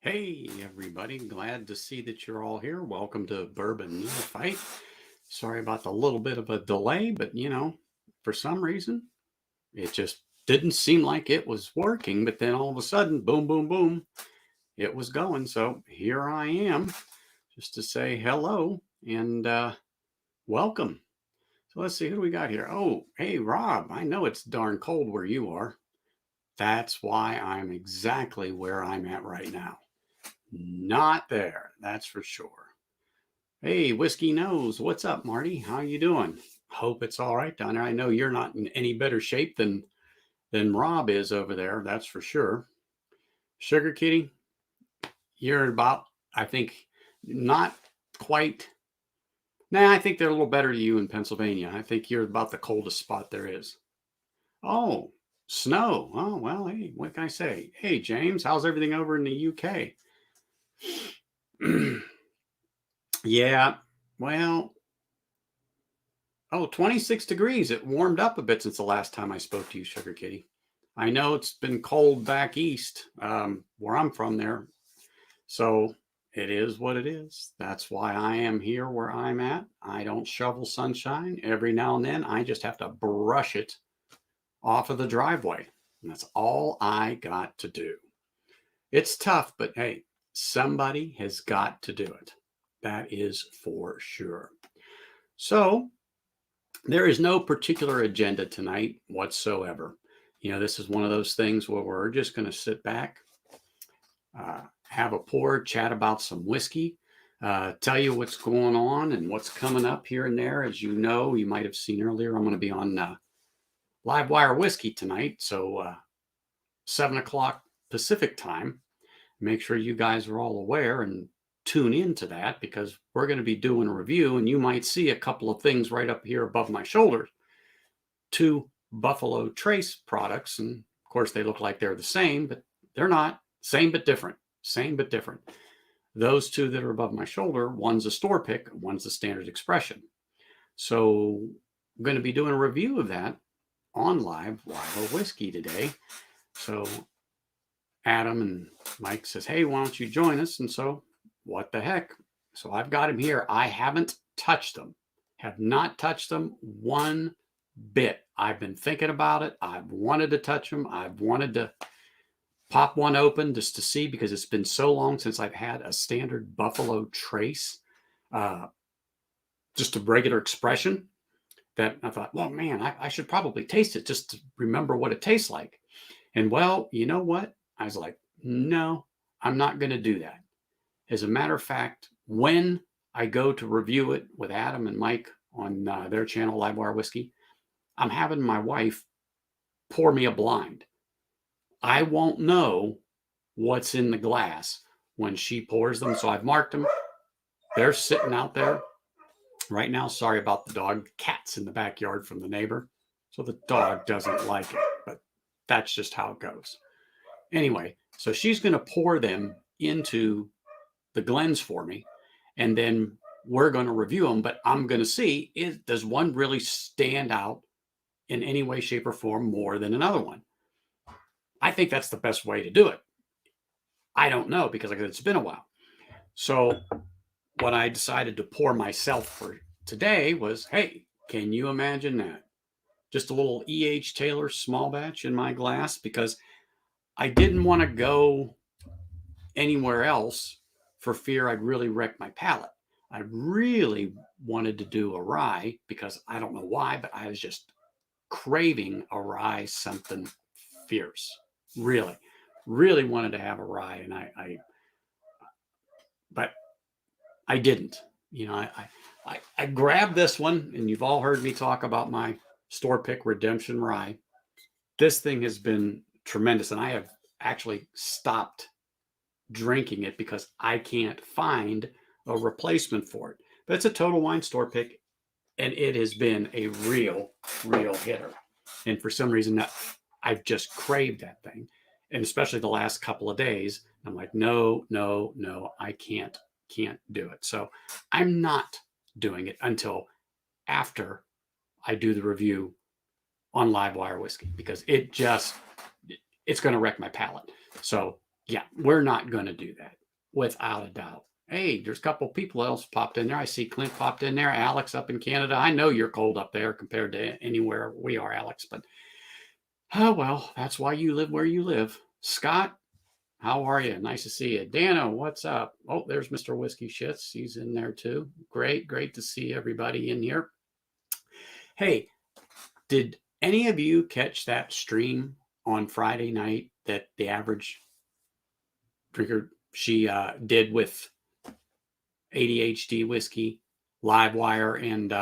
Hey, everybody. Glad to see that you're all here. Welcome to Bourbon Neophyte. Sorry about the little bit of a delay, but for some reason, it just didn't seem like it was working. But then all of a sudden, boom, boom, boom, it was going. So here I am just to say hello and welcome. So let's see, who do we got here? Oh, hey, Rob. I know it's darn cold where you are. That's why I'm exactly where I'm at right now. Not there, that's for sure. Hey, Whiskey Nose, what's up, Marty? How you doing? Hope it's all right down there. I know you're not in any better shape than Rob is over there, that's for sure. Sugar Kitty, you're about, I think, not quite. Nah, I think they're a little better to you in Pennsylvania. I think you're about the coldest spot there is. Oh, snow. Oh, well, hey, what can I say? Hey, James, how's everything over in the UK? Yeah, well, oh, 26 degrees. It warmed up a bit since the last time I spoke to you, Sugar Kitty. I know it's been cold back east, where I'm from there. So it is what it is. That's why I am here where I'm at. I don't shovel sunshine. Every now and then, I just have to brush it off of the driveway. And that's all I got to do. It's tough, but hey, somebody has got to do it. That is for sure. So there is no particular agenda tonight whatsoever. This is one of those things where we're just going to sit back, have a pour, chat about some whiskey, tell you what's going on and what's coming up here and there. As you know, you might have seen earlier, I'm going to be on Live Wire Whiskey tonight. So 7 o'clock Pacific time. Make sure you guys are all aware and tune into that, because we're going to be doing a review and you might see a couple of things right up here above my shoulders. 2 Buffalo Trace products, and of course they look like they're the same, but they're not. Same but different. Same but different. Those 2 that are above my shoulder, one's a store pick, one's a standard expression. So I'm going to be doing a review of that on Live Wire Whiskey today. So Adam and Mike says, hey, why don't you join us? And so what the heck? So I've got him here. I haven't touched them. Have not touched them one bit. I've been thinking about it. I've wanted to touch them. I've wanted to pop one open just to see, because it's been so long since I've had a standard Buffalo Trace, just a regular expression, that I thought, well, man, I should probably taste it just to remember what it tastes like. And well, you know what? I was like, no, I'm not going to do that. As a matter of fact, when I go to review it with Adam and Mike on their channel, Livewire Whiskey, I'm having my wife pour me a blind. I won't know what's in the glass when she pours them. So I've marked them. They're sitting out there right now. Sorry about the dog. The cat's in the backyard from the neighbor. So the dog doesn't like it, but that's just how it goes. Anyway, so she's going to pour them into the Glens for me, and then we're going to review them. But I'm going to see, does one really stand out in any way, shape, or form more than another one? I think that's the best way to do it. I don't know, because like I said, it's been a while. So what I decided to pour myself for today was, hey, can you imagine that? Just a little E.H. Taylor small batch in my glass, because I didn't want to go anywhere else for fear I'd really wreck my palate. I really wanted to do a rye, because I don't know why, but I was just craving a rye something fierce. Really, really wanted to have a rye, and but I didn't. I grabbed this one, and you've all heard me talk about my store pick Redemption Rye. This thing has been tremendous, and I have actually stopped drinking it because I can't find a replacement for it. But it's a Total Wine store pick, and it has been a real hitter. And for some reason, I've just craved that thing, and especially the last couple of days, I'm like, no, I can't do it. So I'm not doing it until after I do the review on Live Wire Whiskey, because it's going to wreck my palate. So Yeah, we're not going to do that without a doubt. Hey, there's a couple people else popped in there. I see Clint popped in there. Alex up in Canada. I know you're cold up there compared to anywhere we are, Alex, but oh well, that's why you live where you live. Scott, how are you? Nice to see you. Dano, what's up? Oh, there's Mr. Whiskey Shits. He's in there too. Great to see everybody in here. Hey, did any of you catch that stream on Friday night that the average drinker she did with ADHD whiskey, Livewire, and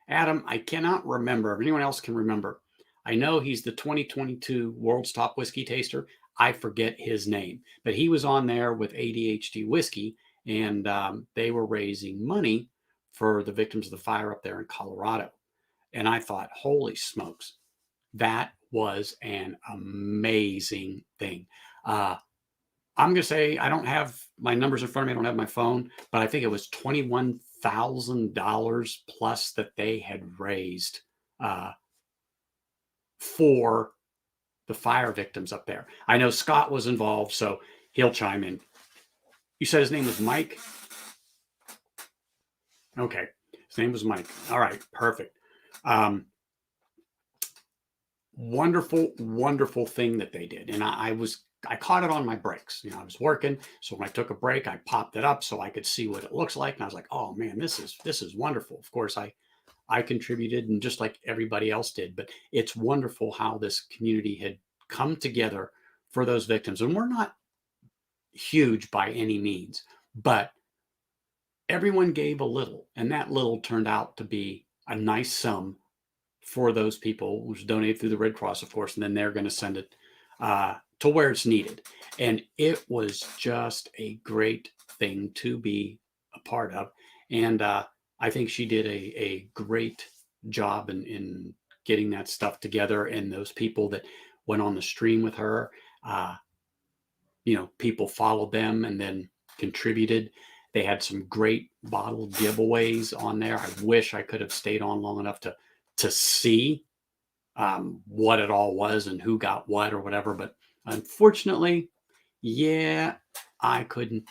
Adam? I cannot remember. If anyone else can remember, I know he's the 2022 World's Top Whiskey Taster. I forget his name, but he was on there with ADHD whiskey, and they were raising money for the victims of the fire up there in Colorado. And I thought, holy smokes, that was an amazing thing. I'm going to say I don't have my numbers in front of me. I don't have my phone, but I think it was $21,000 plus that they had raised for the fire victims up there. I know Scott was involved, so he'll chime in. You said his name was Mike? Okay. His name was Mike. All right. Perfect. Wonderful thing that they did. And I caught it on my breaks. I was working. So when I took a break, I popped it up so I could see what it looks like. And I was like, oh man, this is wonderful. Of course, I contributed, and just like everybody else did, but it's wonderful how this community had come together for those victims. And we're not huge by any means, but everyone gave a little, and that little turned out to be a nice sum for those people. It was donated through the Red Cross, of course, and then they're going to send it to where it's needed. And it was just a great thing to be a part of. And I think she did a great job in getting that stuff together. And those people that went on the stream with her, people followed them and then contributed. They had some great bottle giveaways on there. I wish I could have stayed on long enough to see what it all was and who got what or whatever. But unfortunately, yeah, I couldn't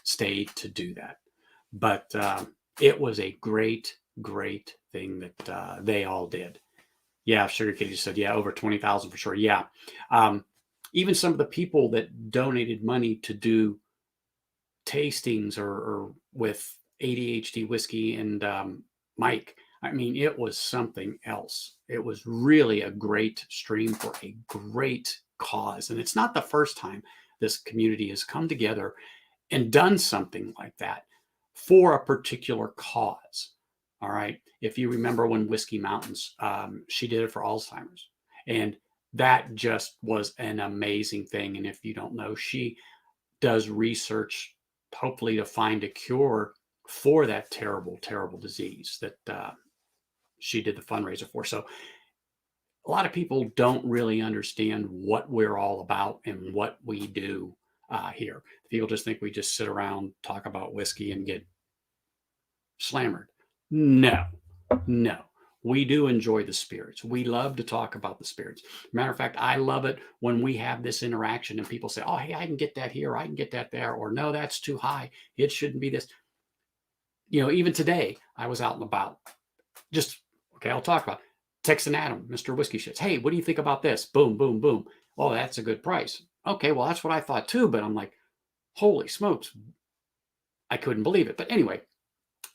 stay to do that. But it was a great thing that they all did. Yeah, Sugar Kitty said, yeah, over 20,000 for sure. Yeah. Even some of the people that donated money to do tastings or with ADHD whiskey and Mike, I mean, it was something else. It was really a great stream for a great cause. And it's not the first time this community has come together and done something like that for a particular cause. All right. If you remember when Whiskey Mountains, she did it for Alzheimer's. And that just was an amazing thing. And if you don't know, she does research, hopefully to find a cure for that terrible disease that she did the fundraiser for. So a lot of people don't really understand what we're all about and what we do here. People just think we just sit around, talk about whiskey, and get slammered. No. We do enjoy the spirits. We love to talk about the spirits. Matter of fact, I love it when we have this interaction and people say, oh, hey, I can get that here. I can get that there. Or no, that's too high. It shouldn't be this. Even today, I was out and about. I'll talk about it. Texting Adam, Mr. Whiskey Shits. Hey, what do you think about this? Boom, boom, boom. Oh, that's a good price. Okay, well, that's what I thought too. But I'm like, holy smokes. I couldn't believe it. But anyway,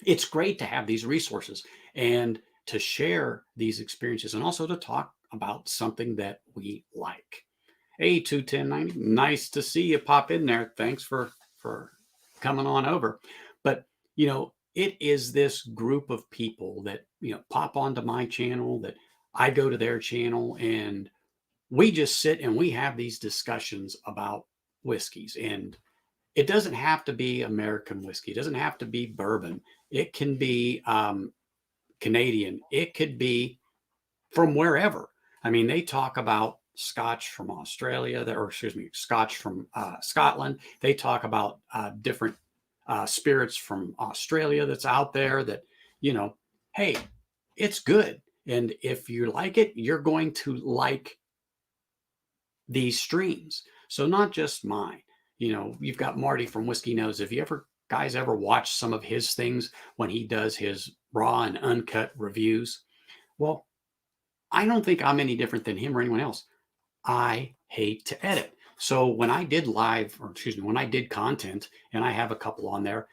it's great to have these resources and to share these experiences and also to talk about something that we like. Hey, 21090, nice to see you pop in there. Thanks for coming on over. But, it is this group of people that, pop onto my channel, that I go to their channel, and we just sit and we have these discussions about whiskeys. And it doesn't have to be American whiskey. It doesn't have to be bourbon. It can be Canadian. It could be from wherever. I mean, they talk about Scotch from Australia, Scotch from Scotland. They talk about different spirits from Australia that's out there that, hey, it's good. And if you like it, you're going to like these streams. So not just mine. You've got Marty from Whiskey Knows. Have you guys ever watched some of his things when he does his raw and uncut reviews? Well, I don't think I'm any different than him or anyone else. I hate to edit. So when I did when I did content and I have a couple on there,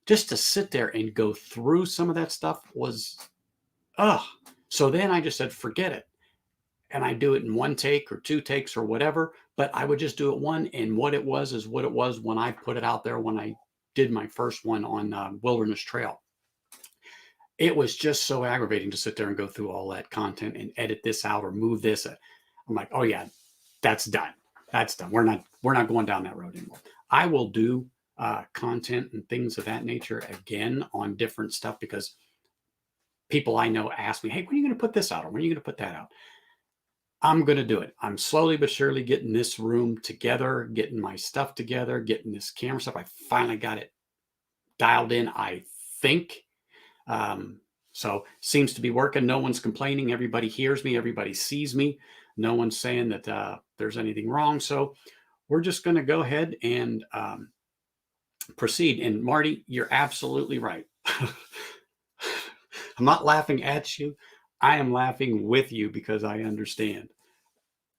just to sit there and go through some of that stuff was, ugh. So then I just said, forget it. And I do it in one take or two takes or whatever, but I would just do it one. And what it was is what it was when I put it out there, when I did my first one on Wilderness Trail. It was just so aggravating to sit there and go through all that content and edit this out or move this. I'm like, oh yeah, that's done. That's done. We're not going down that road anymore. I will do content and things of that nature again on different stuff because people I know ask me, hey, when are you going to put this out or when are you going to put that out? I'm going to do it. I'm slowly but surely getting this room together, getting my stuff together, getting this camera stuff. I finally got it dialed in, I think. So seems to be working. No one's complaining. Everybody hears me. Everybody sees me. No one's saying that there's anything wrong. So we're just going to go ahead and proceed. And Marty, you're absolutely right. I'm not laughing at you. I am laughing with you because I understand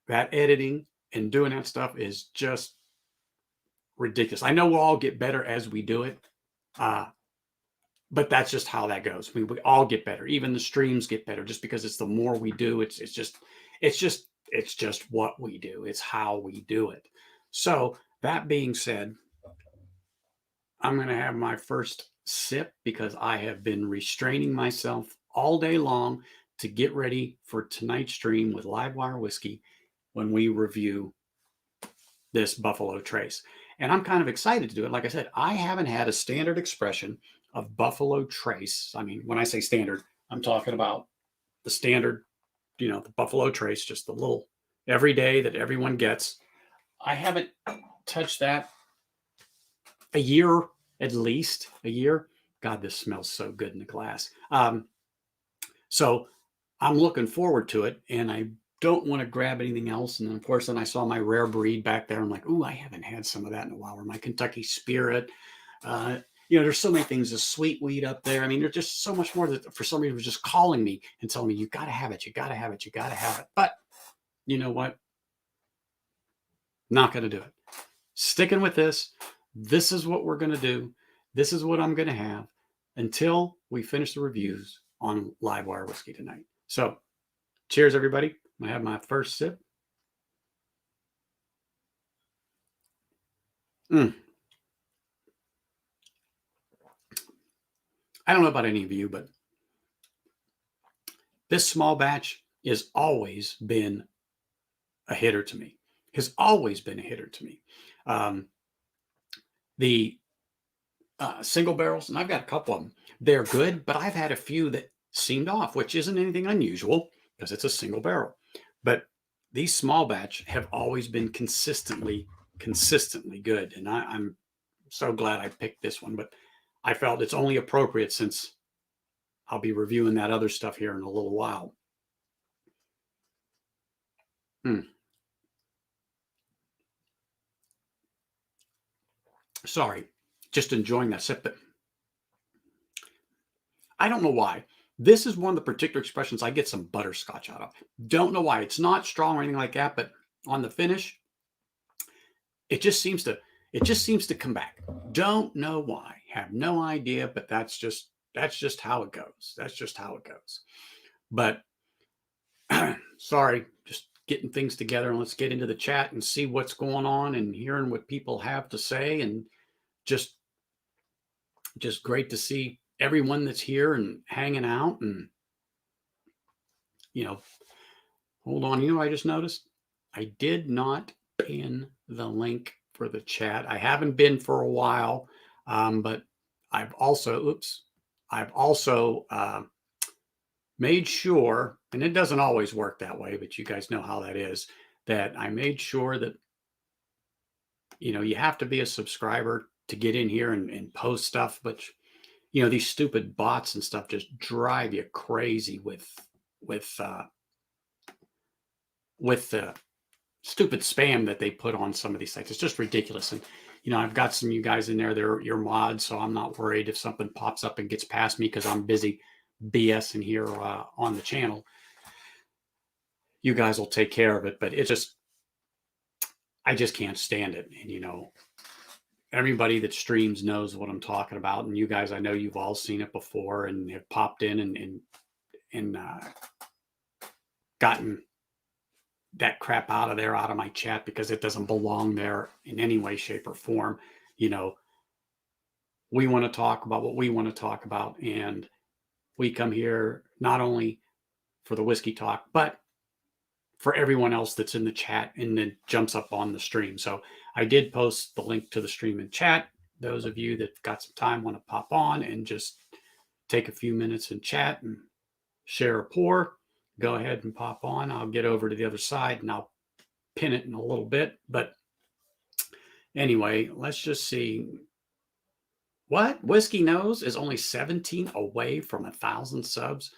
that editing and doing that stuff is just ridiculous. I know we'll all get better as we do it. But that's just how that goes. We all get better. Even the streams get better just because it's the more we do. It's just what we do. It's how we do it. So that being said, I'm going to have my first sip because I have been restraining myself all day long to get ready for tonight's stream with Livewire Whiskey when we review this Buffalo Trace. And I'm kind of excited to do it. Like I said, I haven't had a standard expression of Buffalo Trace. I mean, when I say standard, I'm talking about the standard, the Buffalo Trace, just the little everyday that everyone gets. I haven't touched that a year, at least a year. God, this smells so good in the glass. So I'm looking forward to it, and I don't want to grab anything else. And then, of course, then I saw my rare breed back there. I'm like, ooh, I haven't had some of that in a while. Or my Kentucky Spirit. There's so many things. The sweet wheat up there. I mean, there's just so much more that for some reason was just calling me and telling me, you got to have it. You got to have it. You got to have it. But you know what? Not going to do it. Sticking with this. This is what we're going to do. This is what I'm going to have until we finish the reviews on Livewire Whiskey tonight. So cheers, everybody. I have my first sip. I don't know about any of you, but this small batch has always been a hitter to me. Has always been a hitter to me. The single barrels, and I've got a couple of them, they're good, but I've had a few that seemed off, which isn't anything unusual because it's a single barrel. But these small batch have always been consistently good. And I'm so glad I picked this one, but I felt it's only appropriate since I'll be reviewing that other stuff here in a little while. Sorry, just enjoying that sip. But I don't know why. This is one of the particular expressions I get some butterscotch out of. Don't know why. It's not strong or anything like that, but on the finish, it just seems to come back. Don't know why. Have no idea, but that's just how it goes. That's just how it goes. But sorry, just getting things together, and let's get into the chat and see what's going on and hearing what people have to say, and just great to see everyone that's here and hanging out. And hold on, I just noticed I did not pin the link for the chat. I haven't been for a while, but I've also made sure, and it doesn't always work that way, but you guys know how that is, that I made sure that you have to be a subscriber to get in here and post stuff. But these stupid bots and stuff just drive you crazy with the stupid spam that they put on some of these sites. It's just ridiculous. And, I've got some of you guys in there. They're your mods, so I'm not worried if something pops up and gets past me because I'm busy BSing here on the channel. You guys will take care of it, but I just can't stand it. And, everybody that streams knows what I'm talking about. And you guys, I know you've all seen it before and have popped in and gotten that crap out of my chat because it doesn't belong there in any way, shape, or form. We want to talk about what we want to talk about. And we come here not only for the whiskey talk, but for everyone else that's in the chat and then jumps up on the stream. So I did post the link to the stream in chat. Those of you that got some time want to pop on and just take a few minutes and chat and share a pour, go ahead and pop on. I'll get over to the other side and I'll pin it in a little bit. But anyway, let's just see. What? Whiskey Nose is only 17 away from 1,000 subs.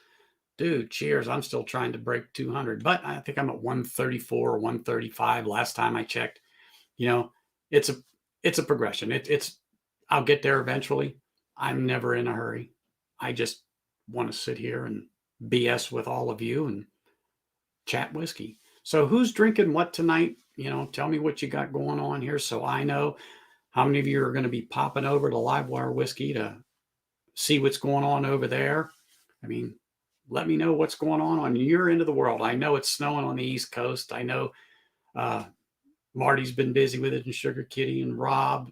Dude, cheers. I'm still trying to break 200, but I think I'm at 134 or 135 last time I checked. It's a progression. I'll get there eventually. I'm never in a hurry. I just want to sit here and BS with all of you and chat whiskey. So who's drinking what tonight? Tell me what you got going on here so I know. How many of you are going to be popping over to Livewire Whiskey to see what's going on over there? I mean, let me know what's going on your end of the world. I know it's snowing on the East Coast. I know Marty's been busy with it, and Sugar Kitty and Rob.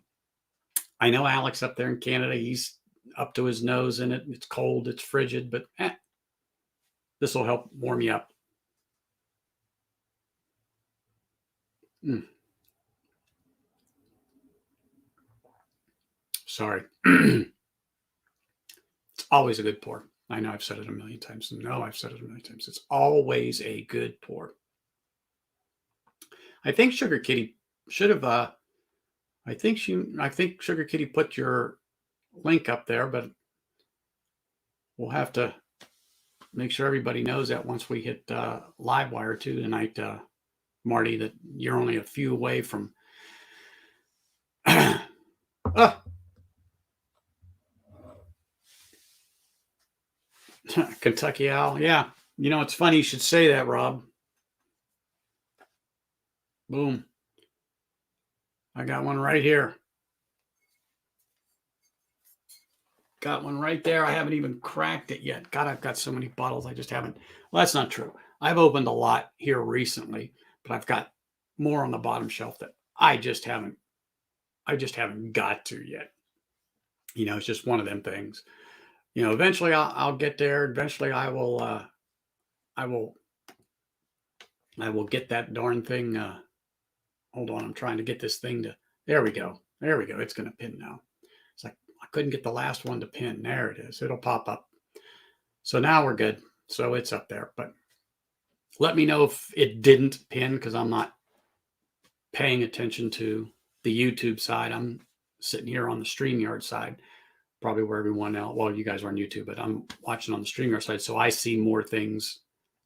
I know Alex up there in Canada, he's up to his nose in it. It's cold, it's frigid, but this will help warm you up. Sorry. It's always a good pour. I know I've said it a million times. No, I've said it a million times. It's always a good pour. I think Sugar Kitty should have, I think Sugar Kitty put your link up there, but we'll have to make sure everybody knows that once we hit Livewire too tonight, Marty, that you're only a few away from Kentucky Owl. Yeah. It's funny you should say that, Rob. Boom. I got one right here. Got one right there. I haven't even cracked it yet. God, I've got so many bottles. I just haven't. Well, that's not true. I've opened a lot here recently, but I've got more on the bottom shelf that I just haven't got to yet. It's just one of them things. Eventually I'll get there. Eventually I will get that darn thing. Hold on. I'm trying to get this thing to, there we go. It's going to pin now. It's like, I couldn't get the last one to pin. There it is. It'll pop up. So now we're good. So it's up there, but let me know if it didn't pin because I'm not paying attention to the YouTube side. I'm sitting here on the StreamYard side, probably where everyone else, well, you guys are on YouTube, but I'm watching on the StreamYard side. So I see more things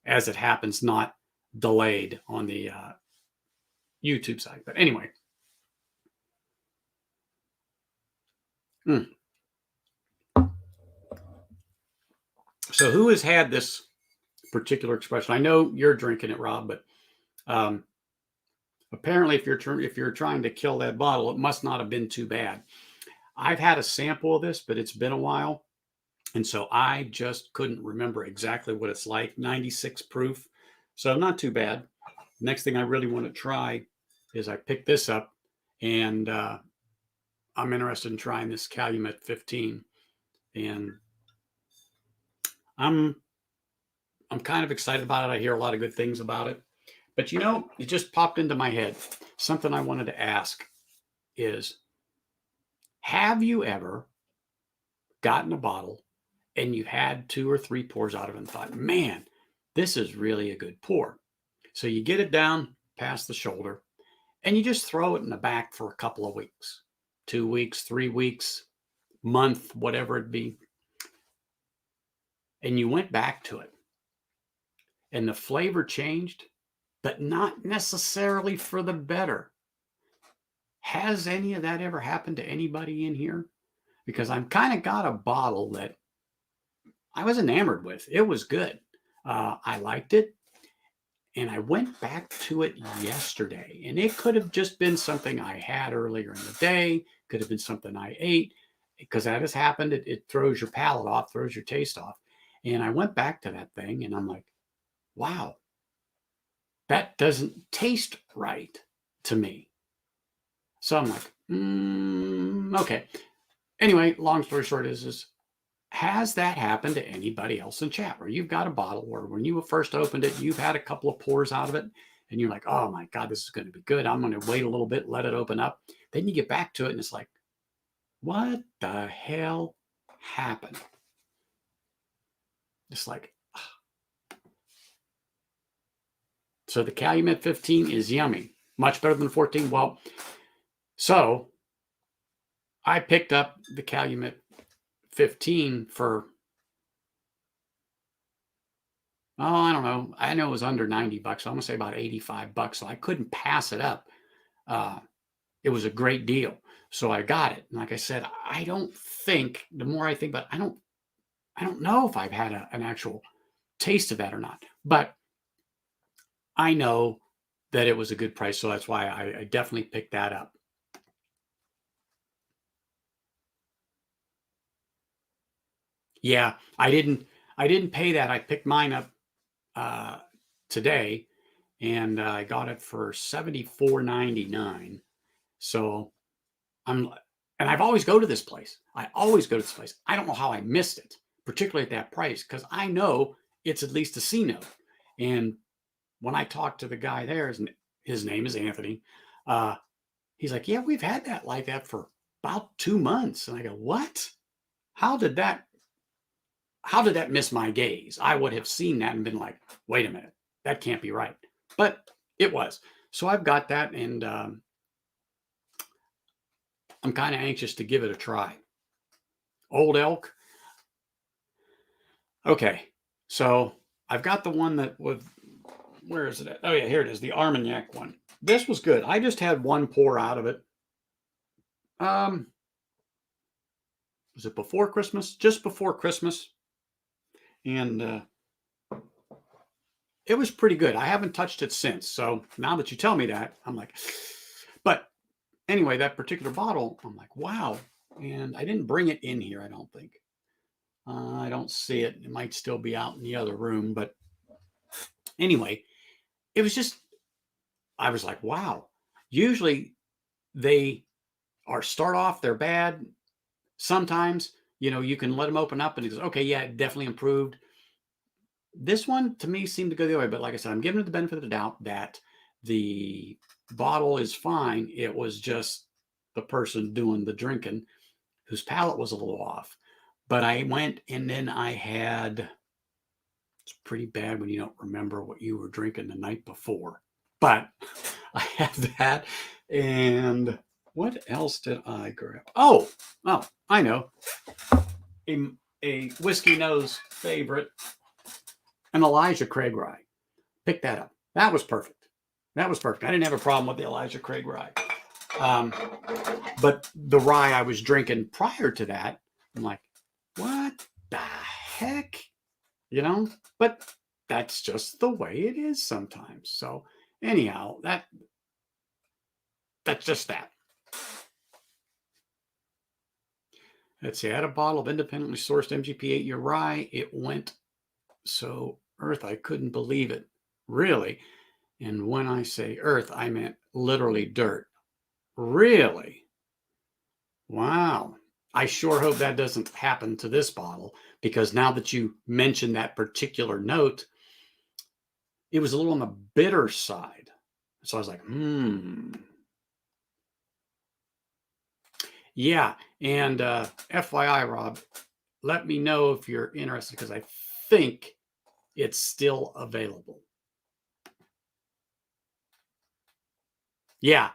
as it happens, not delayed on the YouTube side. But anyway. So who has had this particular expression? I know you're drinking it, Rob, but apparently if you're trying to kill that bottle, it must not have been too bad. I've had a sample of this, but it's been a while. And so I just couldn't remember exactly what it's like. 96 proof. So not too bad. Next thing I really want to try is I picked this up and I'm interested in trying this Calumet 15. And I'm kind of excited about it. I hear a lot of good things about it. But it just popped into my head. Something I wanted to ask is, have you ever gotten a bottle and you had 2 or 3 pours out of it and thought, man, this is really a good pour? So you get it down past the shoulder and you just throw it in the back for a couple of weeks, 2 weeks, 3 weeks, month, whatever it be. And you went back to it and the flavor changed, but not necessarily for the better. Has any of that ever happened to anybody in here? Because I've kind of got a bottle that I was enamored with. It was good. I liked it. And I went back to it yesterday. And it could have just been something I had earlier in the day, could have been something I ate, because that has happened. It throws your palate off, throws your taste off. And I went back to that thing and I'm like, wow, that doesn't taste right to me. So I'm like, okay. Anyway, long story short is has that happened to anybody else in chat where you've got a bottle where when you first opened it, you've had a couple of pours out of it and you're like, oh my God, this is going to be good. I'm going to wait a little bit, let it open up. Then you get back to it and it's like, what the hell happened? It's like, so the Calumet 15 is yummy. Much better than 14. Well, so I picked up the Calumet 15 for, oh, I don't know. I know it was under 90 bucks. So I'm going to say about 85 bucks. So I couldn't pass it up. It was a great deal. So I got it. And like I said, I don't think, the more I think about it, I don't know if I've had an actual taste of that or not. But I know that it was a good price. So that's why I definitely picked that up. Yeah, I didn't pay that. I picked mine up today, and I got it for $74.99. So and I've always go to this place. I always go to this place. I don't know how I missed it, particularly at that price, because I know it's at least a C note. And when I talked to the guy there, his name is Anthony. He's like, yeah, we've had that like that for about 2 months. And I go, what? How did that miss my gaze? I would have seen that and been like, wait a minute, that can't be right. But it was. So I've got that, and I'm kind of anxious to give it a try. Old Elk. Okay, so I've got the one that was, where is it at? Oh yeah, here it is, the Armagnac one. This was good. I just had one pour out of it. Was it before Christmas? Just before Christmas. And it was pretty good. I haven't touched it since. So now that you tell me that, I'm like, but anyway, that particular bottle, I'm like, wow. And I didn't bring it in here, I don't think. I don't see it. It might still be out in the other room. But anyway, it was just, I was like, wow. Usually they start off, they're bad. Sometimes, you can let them open up and it goes, okay, yeah, it definitely improved. This one to me seemed to go the other way, but like I said, I'm giving it the benefit of the doubt that the bottle is fine. It was just the person doing the drinking whose palate was a little off. But I went and then it's pretty bad when you don't remember what you were drinking the night before. But I had that. And what else did I grab? Oh, I know. A Whiskey Nose favorite, an Elijah Craig rye. Pick that up. That was perfect. I didn't have a problem with the Elijah Craig rye. But the rye I was drinking prior to that, I'm like, what the heck? But that's just the way it is sometimes. So anyhow, that's just that. Let's see, I had a bottle of independently sourced MGP 8-year rye. It went so earth, I couldn't believe it. Really. And when I say earth, I meant literally dirt. Really? Wow. I sure hope that doesn't happen to this bottle, because now that you mentioned that particular note, it was a little on the bitter side. So I was like, Yeah. And FYI, Rob, let me know if you're interested, because I think it's still available. Yeah.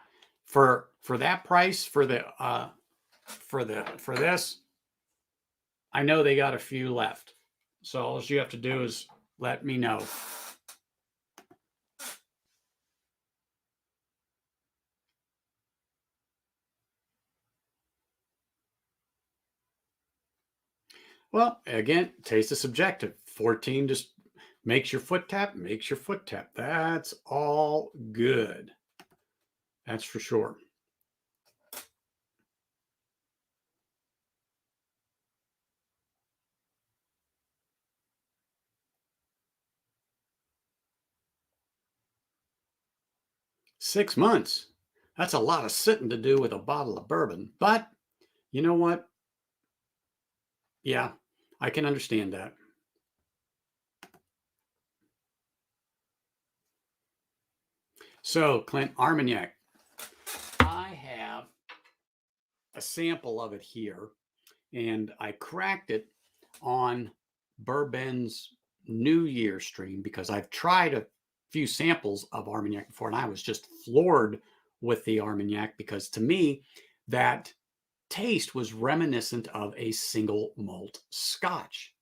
For that price, for this, I know they got a few left. So all you have to do is let me know. Well, again, taste is subjective. 14 just makes your foot tap, makes your foot tap. That's all good. That's for sure. Six months. That's a lot of sitting to do with a bottle of bourbon. But you know what? Yeah, I can understand that. So, Clint, Armagnac. I have a sample of it here, and I cracked it on Bourbon's New Year stream because I've tried a few samples of Armagnac before, and I was just floored with the Armagnac because to me, that taste was reminiscent of a single malt Scotch.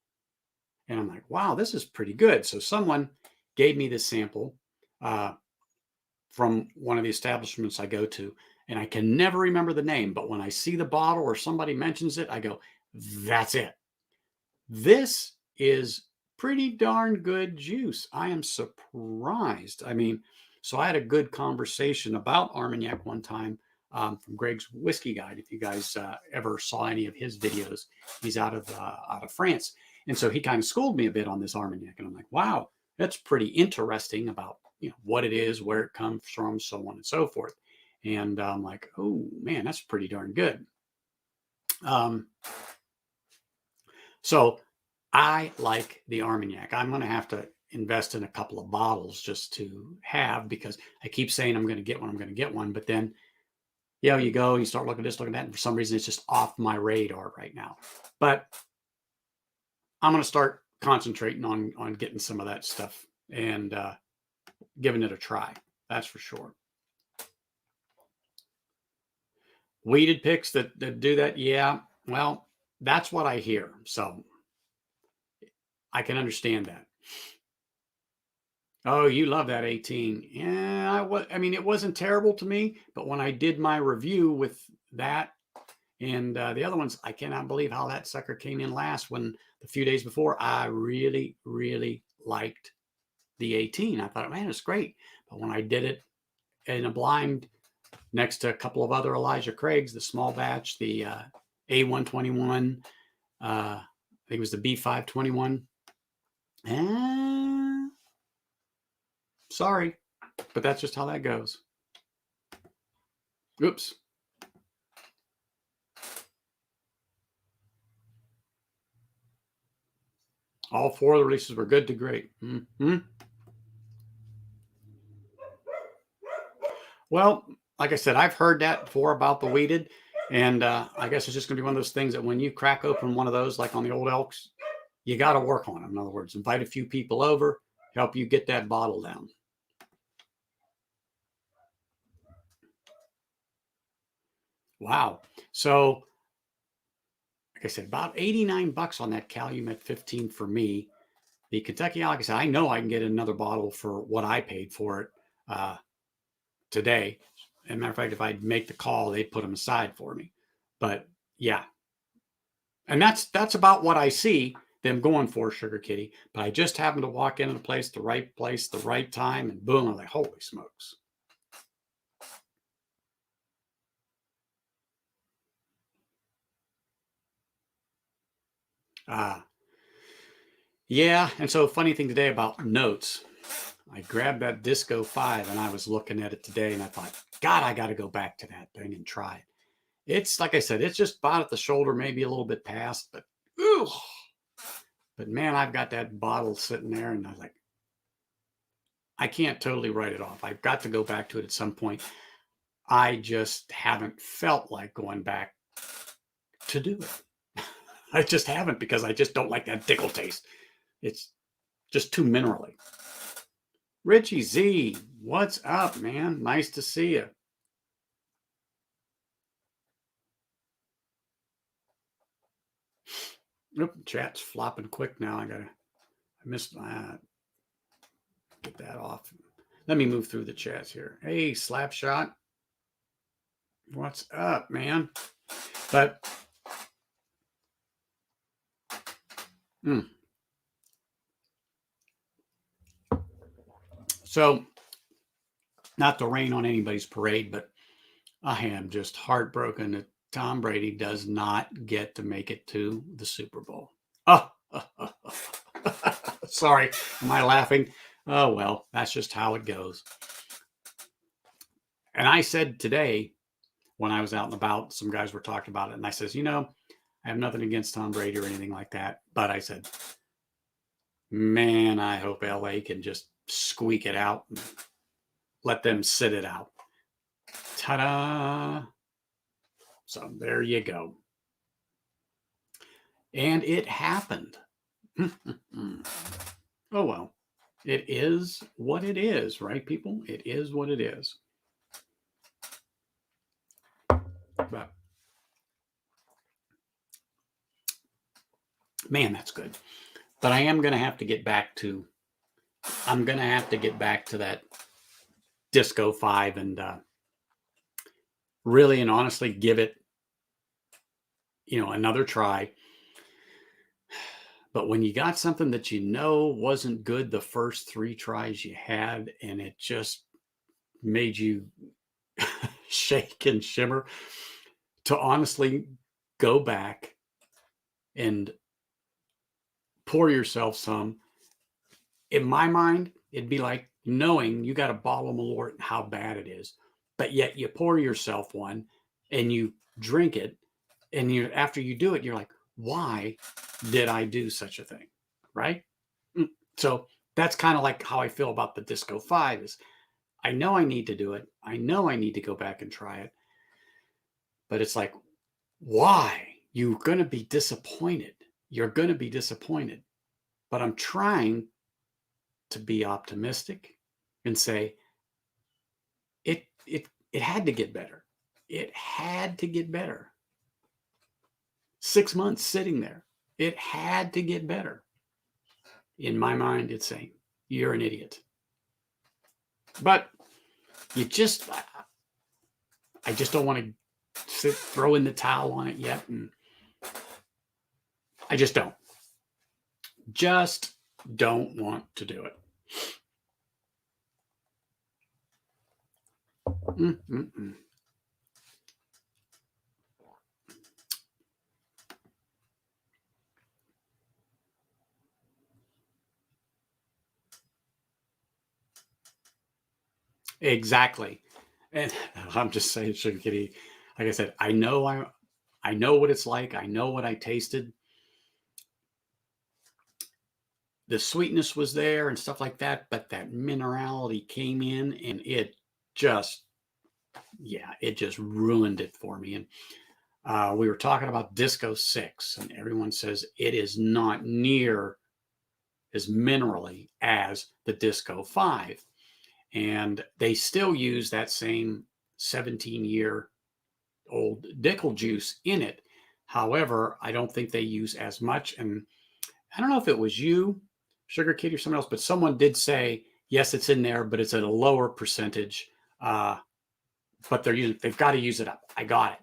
And I'm like, wow, this is pretty good. So someone gave me this sample from one of the establishments I go to, and I can never remember the name, but when I see the bottle or somebody mentions it, I go, that's it. This is pretty darn good juice. I am surprised. I mean, so I had a good conversation about Armagnac one time from Greg's Whiskey Guide. If you guys ever saw any of his videos, he's out of France, and so he kind of schooled me a bit on this Armagnac, and I'm like, wow, that's pretty interesting about what it is, where it comes from, so on and so forth. And I'm like, oh man, that's pretty darn good. So I like the Armagnac. I'm going to have to invest in a couple of bottles just to have because I keep saying I'm going to get one. I'm going to get one, but then you go, you start looking at this, looking at that, and for some reason it's just off my radar right now. But I'm going to start concentrating on getting some of that stuff and giving it a try. That's for sure. Weeded picks that do that, yeah. Well, that's what I hear, so I can understand that. Oh, you love that 18. Yeah, I mean, it wasn't terrible to me, but when I did my review with that and the other ones, I cannot believe how that sucker came in last when the few days before, I really, really liked the 18. I thought, man, it's great. But when I did it in a blind next to a couple of other Elijah Craigs, the small batch, the A121, I think it was the B521. Sorry, but that's just how that goes. Oops. All four of the releases were good to great. Mm-hmm. Well, like I said, I've heard that before about the weeded, and I guess it's just going to be one of those things that when you crack open one of those, like on the Old Elks, you got to work on them. In other words, invite a few people over, help you get that bottle down. Wow. So, like I said, about 89 bucks on that Calumet 15 for me. The Kentucky, like I said, I know I can get another bottle for what I paid for it today. As a matter of fact, if I'd make the call, they'd put them aside for me. But yeah, and that's about what I see them going for, Sugar Kitty. But I just happened to walk into the place, the right time, and boom, I'm like, holy smokes. Yeah, and so funny thing today about notes, I grabbed that Disco 5 and I was looking at it today and I thought, God, I got to go back to that thing and try it. It's like I said, it's just about at the shoulder, maybe a little bit past, but man, I've got that bottle sitting there and I was like, I can't totally write it off. I've got to go back to it at some point. I just haven't felt like going back to do it. I just haven't because I just don't like that tickle taste. It's just too minerally. Richie Z, what's up, man? Nice to see you. Oop, chat's flopping quick now. I missed my, get that off. Let me move through the chats here. Hey, Slapshot. What's up, man? But Mm. So, not to rain on anybody's parade, but I am just heartbroken that Tom Brady does not get to make it to the Super Bowl. Oh, sorry. Am I laughing? Oh, well, that's just how it goes. And I said today, when I was out and about, some guys were talking about it, and I says, I have nothing against Tom Brady or anything like that, but I said, man, I hope LA can just squeak it out and let them sit it out. Ta-da! So there you go. And it happened. Oh, well, it is what it is, right, people? It is what it is. But, man, that's good. But I am going to have to get back to, that Disco 5 and really and honestly give it, another try. But when you got something that wasn't good the first 3 tries you had, and it just made you shake and shimmer, to honestly go back and pour yourself some, in my mind, it'd be like knowing you got a bottle of Malort and how bad it is, but yet you pour yourself one and you drink it, and after you do it, you're like, why did I do such a thing? Right? So that's kind of like how I feel about the Disco 5 is I know I need to do it. I know I need to go back and try it. But it's like, why? You're going to be disappointed. You're going to be disappointed. But I'm trying to be optimistic and say, it had to get better. It had to get better. 6 months sitting there. It had to get better. In my mind, it's saying, you're an idiot. But I just don't want to throw in the towel on it yet. And I just don't. Just don't want to do it. Mm-mm-mm. Exactly. And I'm just saying, Sugar Kitty, like I said, I know what it's like. I know what I tasted. The sweetness was there and stuff like that, but that minerality came in and it just ruined it for me. And we were talking about Disco 6, and everyone says it is not near as minerally as the Disco 5. And they still use that same 17-year-old Dickel juice in it. However, I don't think they use as much. And I don't know if it was you, Sugar Kitty, or someone else, but someone did say, yes, it's in there, but it's at a lower percentage. But they've got to use it up. I got it.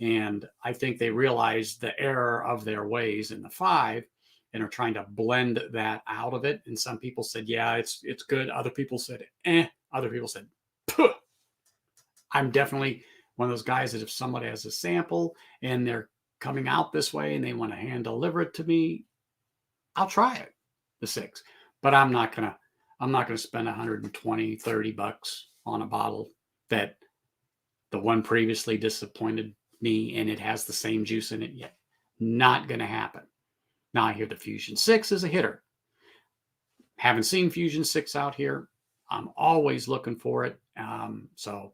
And I think they realized the error of their ways in the 5 and are trying to blend that out of it. And some people said, yeah, it's good. Other people said, eh. Other people said, puh. I'm definitely one of those guys that if somebody has a sample and they're coming out this way and they want to hand deliver it to me, I'll try it, the 6. But I'm not gonna spend 120, 30 bucks on a bottle that the one previously disappointed me and it has the same juice in it yet. Not gonna happen. Now I hear the Fusion 6 is a hitter. Haven't seen Fusion 6 out here. I'm always looking for it. So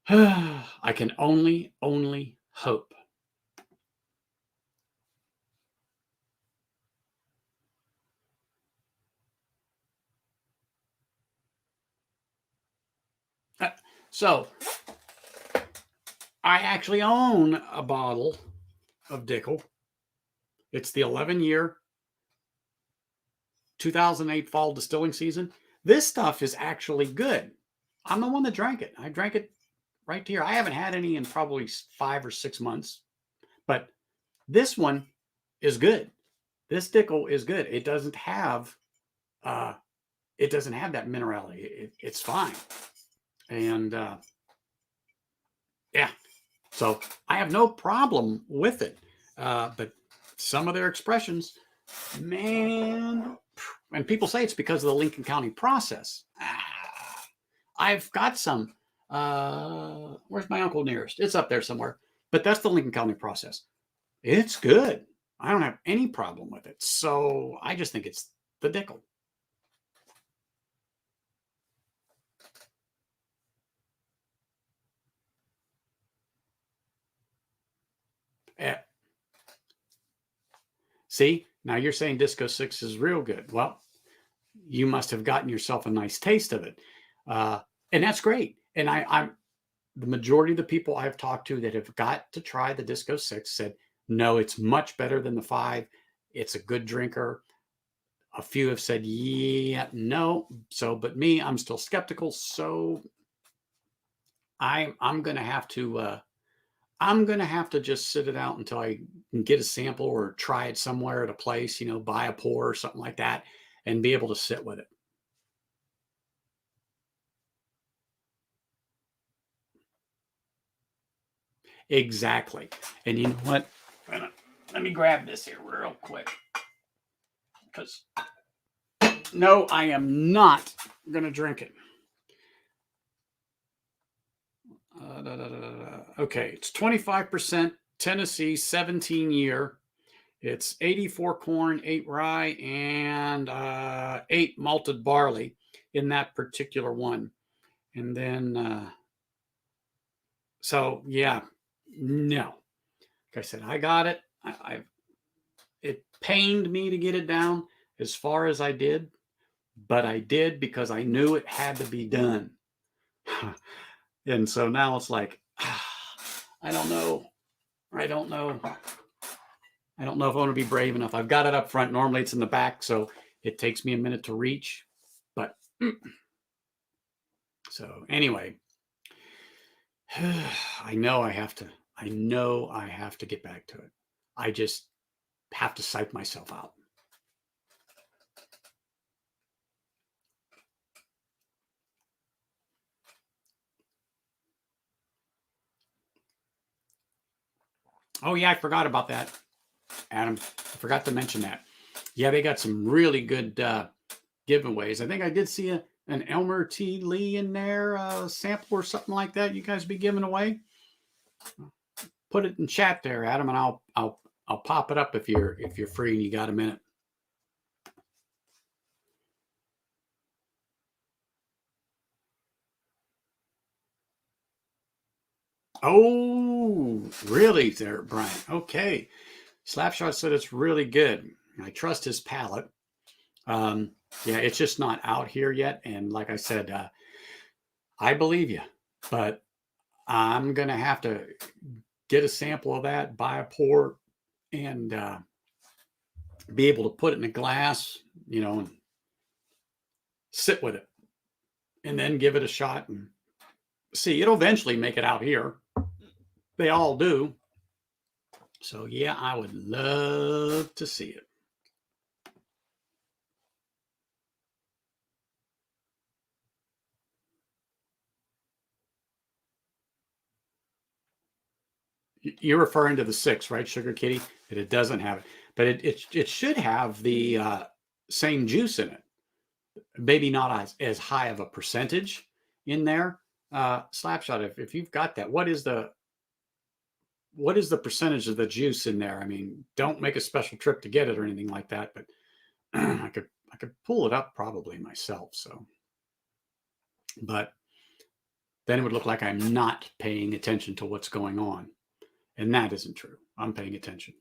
I can only hope. So I actually own a bottle of Dickel. It's the 11-year 2008 fall distilling season. This stuff is actually good. I'm the one that drank it. I drank it right here. I haven't had any in probably 5 or 6 months, but this one is good. This Dickel is good. It doesn't have that minerality. It's fine. And yeah, so I have no problem with it. But some of their expressions, man, and people say it's because of the Lincoln County process. I've got some. Where's my uncle nearest? It's up there somewhere. But that's the Lincoln County process. It's good. I don't have any problem with it. So I just think it's the Dickel. Eh, See, now you're saying Disco 6 is real good. Well, you must have gotten yourself a nice taste of it. And that's great. And I'm the majority of the people I've talked to that have got to try the Disco 6 said, no, it's much better than the 5. It's a good drinker. A few have said, yeah, no. So, but me, I'm still skeptical. So I'm going to have to, I'm going to have to just sit it out until I can get a sample or try it somewhere at a place, buy a pour or something like that and be able to sit with it. Exactly. And you know what? Let me grab this here real quick. Because, no, I am not going to drink it. Okay, it's 25% Tennessee 17 year. It's 84 corn, 8 rye, and 8 malted barley in that particular one. And then, so yeah, no. Like I said, I got it. It pained me to get it down as far as I did, but I did because I knew it had to be done. And so now it's like, I don't know. I don't know. I don't know if I want to be brave enough. I've got it up front. Normally it's in the back, so it takes me a minute to reach. But so anyway, I know I have to. I know I have to get back to it. I just have to psych myself out. Oh yeah, I forgot about that, Adam. I forgot to mention that. Yeah, they got some really good giveaways. I think I did see an Elmer T. Lee in there, sample or something like that. You guys be giving away. Put it in chat there, Adam, and I'll pop it up if you're free and you got a minute. Oh, really, there, Brian? Okay. Slapshot said it's really good. I trust his palate. Yeah, it's just not out here yet. And like I said, I believe you, but I'm going to have to get a sample of that, buy a pour, and be able to put it in a glass, and sit with it and then give it a shot and see. It'll eventually make it out here. They all do. So, yeah, I would love to see it. You're referring to the 6, right, Sugar Kitty? That it doesn't have it, but it should have the same juice in it. Maybe not as high of a percentage in there. Slapshot, if you've got that, what is the percentage of the juice in there? I mean, don't make a special trip to get it or anything like that, but I could pull it up probably myself. So, but then it would look like I'm not paying attention to what's going on, and that isn't true. I'm paying attention.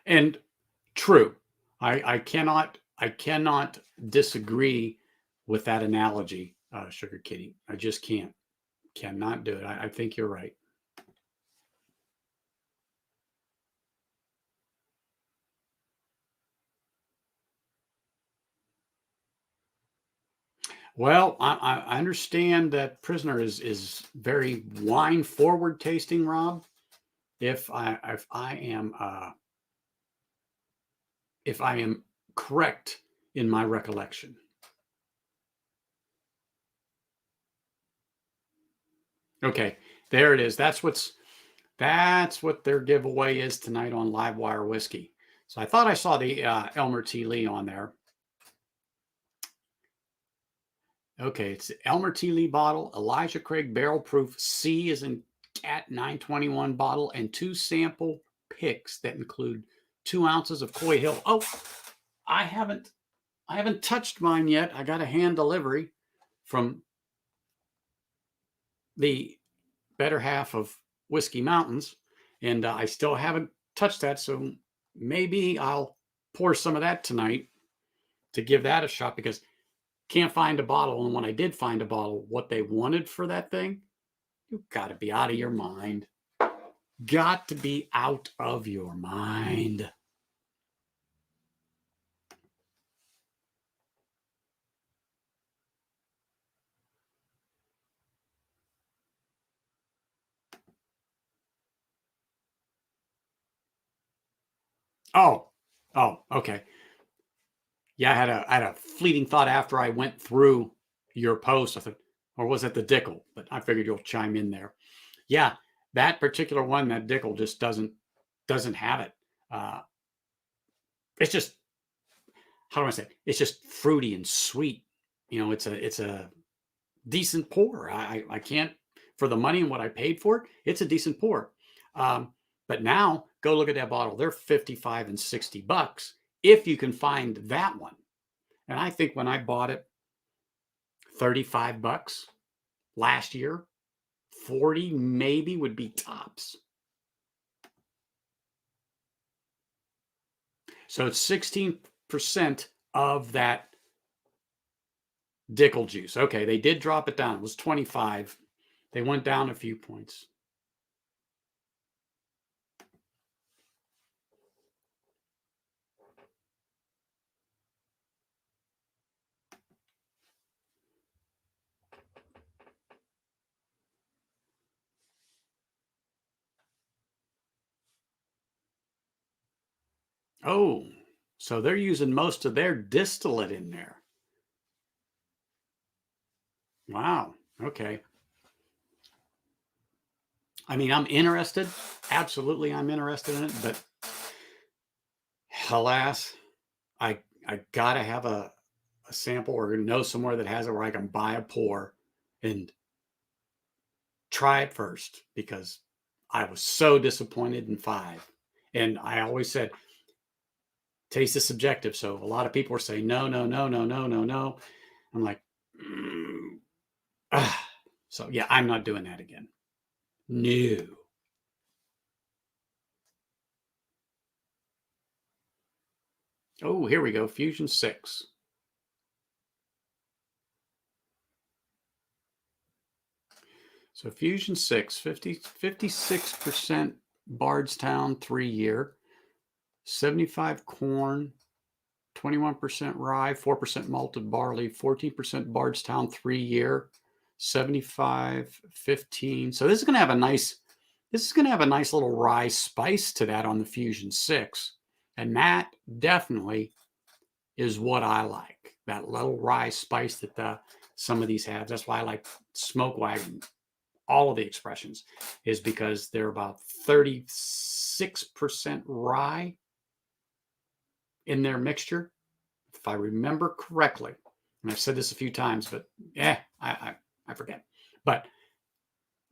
And true, I cannot disagree with that analogy, Sugar Kitty. I just cannot do it. I think you're right. Well, I understand that Prisoner is very wine forward tasting, Rob. If I am correct in my recollection. Okay, there it is. That's what their giveaway is tonight on Livewire Whiskey. So I thought I saw the Elmer T. Lee on there. Okay, it's the Elmer T. Lee bottle, Elijah Craig barrel proof, C is in Cat 921 bottle, and 2 sample picks that include 2 ounces of Coy Hill. Oh, I haven't touched mine yet. I got a hand delivery from the better half of Whiskey Mountains, and I still haven't touched that. So maybe I'll pour some of that tonight to give that a shot, because can't find a bottle. And when I did find a bottle, what they wanted for that thing, you've got to be out of your mind. Got to be out of your mind. Oh, okay. Yeah, I had a fleeting thought after I went through your post. I thought, or was it the Dickel? But I figured you'll chime in there. Yeah, that particular one, that Dickel, just doesn't have it. It's just, how do I say? It's just fruity and sweet. It's a decent pour. I can't, for the money and what I paid for it, it's a decent pour. But now go look at that bottle. They're 55 and $60 if you can find that one. And I think when I bought it, $35 last year, 40 maybe would be tops. So it's 16% of that Dickel juice. Okay, they did drop it down. It was 25. They went down a few points. Oh, so they're using most of their distillate in there. Wow. Okay. I mean, I'm interested. Absolutely, I'm interested in it. But alas, I gotta have a sample or know somewhere that has it where I can buy a pour and try it first, because I was so disappointed in 5. And I always said, taste is subjective. So a lot of people are saying, no, no, no, no, no, no, no. I'm like, so yeah, I'm not doing that again. No. Oh, here we go. Fusion 6. So Fusion 6, 56% Bardstown 3-year, 75 corn, 21% rye, 4% malted barley, 14% Bardstown 3-year, 75, 15. So this is going to have a nice little rye spice to that on the Fusion 6. And that definitely is what I like. That little rye spice that some of these have. That's why I like Smoke Wagon. All of the expressions is because they're about 36% rye in their mixture, if I remember correctly. And I've said this a few times, but I forget. But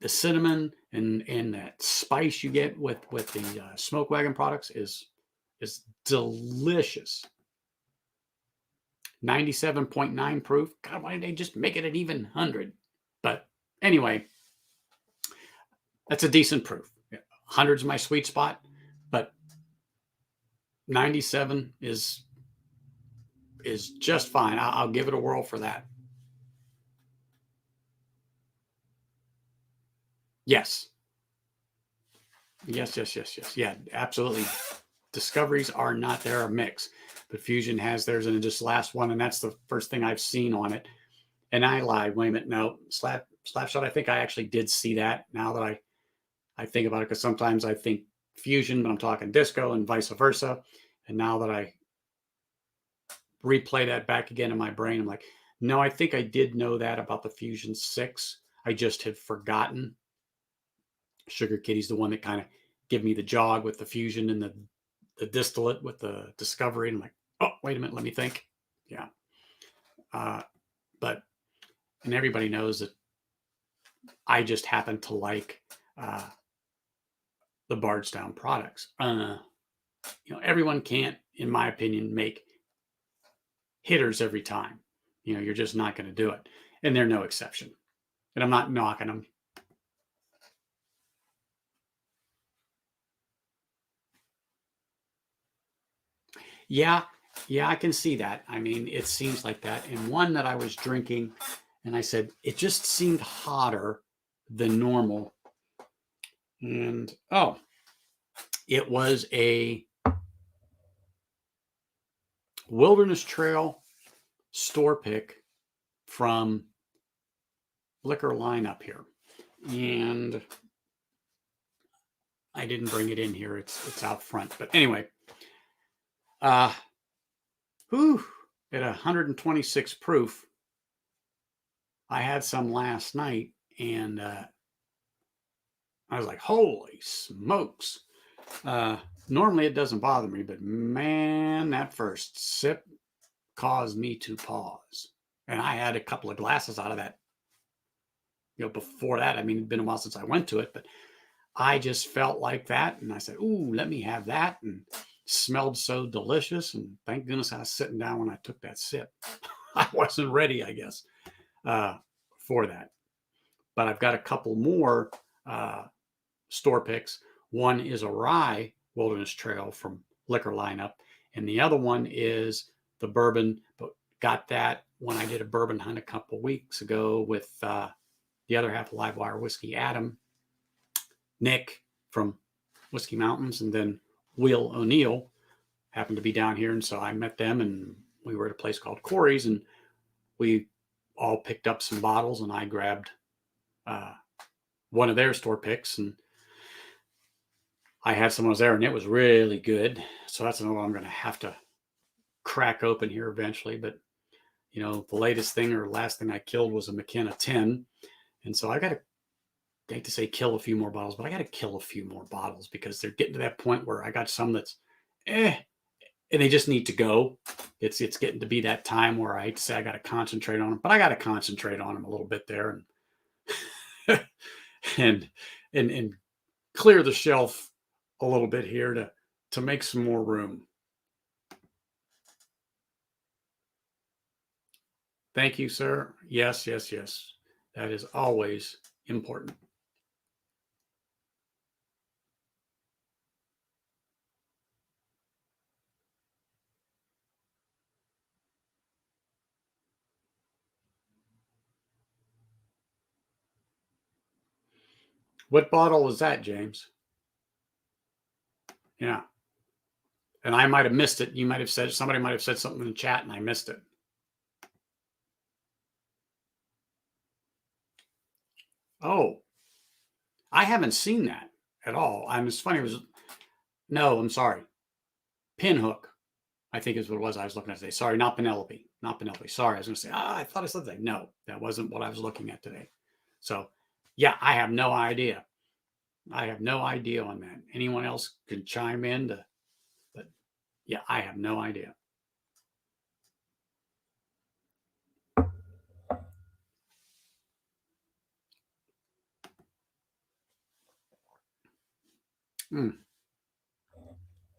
the cinnamon and that spice you get with the Smoke Wagon products is delicious. 97.9 proof. God, why did they just make it an even 100? But anyway, that's a decent proof. 100's my sweet spot, but 97 is just fine. I'll give it a whirl for that. Yes. Yeah, absolutely. Discoveries are not there, a mix, but Fusion has theirs, and it just last one, and that's the first thing I've seen on it. And I lied. Wait a minute. No, Slapshot. I think I actually did see that now that I think about it, because sometimes I think fusion, but I'm talking disco and vice versa. And now that I replay that back again in my brain, I'm like, no, I think I did know that about the Fusion 6. I just had forgotten. Sugar Kitty's the one that kind of give me the jog with the fusion and the distillate with the discovery. And I'm like, oh, wait a minute, let me think. Yeah. But, and everybody knows that I just happen to like the Bardstown products. Everyone can't, in my opinion, make hitters every time. You're just not going to do it. And they're no exception. And I'm not knocking them. Yeah, yeah, I can see that. I mean, it seems like that. And one that I was drinking, and I said, it just seemed hotter than normal. And it was a Wilderness Trail store pick from Liquor Line up here. And I didn't bring it in here. It's out front. But anyway, at 126 proof, I had some last night, and I was like, holy smokes. Normally it doesn't bother me, but man, that first sip caused me to pause. And I had a couple of glasses out of that. Before that, I mean, it'd been a while since I went to it, but I just felt like that. And I said, ooh, let me have that. And smelled so delicious. And thank goodness I was sitting down when I took that sip. I wasn't ready, I guess, for that. But I've got a couple more store picks. One is a rye Wilderness Trail from Liquor Lineup, and the other one is the bourbon. But got that when I did a bourbon hunt a couple of weeks ago with the other half of Livewire Whiskey, Adam, Nick from Whiskey Mountains, and then Will O'Neill happened to be down here, and so I met them, and we were at a place called Corey's, and we all picked up some bottles, and I grabbed one of their store picks, and I had someone was there, and it was really good. So that's another one I'm going to have to crack open here eventually. But the latest thing or last thing I killed was a McKenna 10, and so I got to, I hate to say kill a few more bottles, but I got to kill a few more bottles because they're getting to that point where I got some that's and they just need to go. It's getting to be that time where I hate to say I got to concentrate on them, but I got to concentrate on them a little bit there and and clear the shelf a little bit here to make some more room. Thank you, sir. Yes, yes, yes. That is always important. What bottle was that, James? Yeah. And I might have missed it. You might have said, somebody might have said something in the chat and I missed it. Oh, I haven't seen that at all. It's funny. No, I'm sorry. Pinhook, I think is what it was I was looking at today. Sorry, not Penelope. Not Penelope. Sorry. I was going to say, I thought I said that. No, that wasn't what I was looking at today. So, yeah, I have no idea. I have no idea on that. Anyone else can chime in, but yeah, I have no idea. Mm.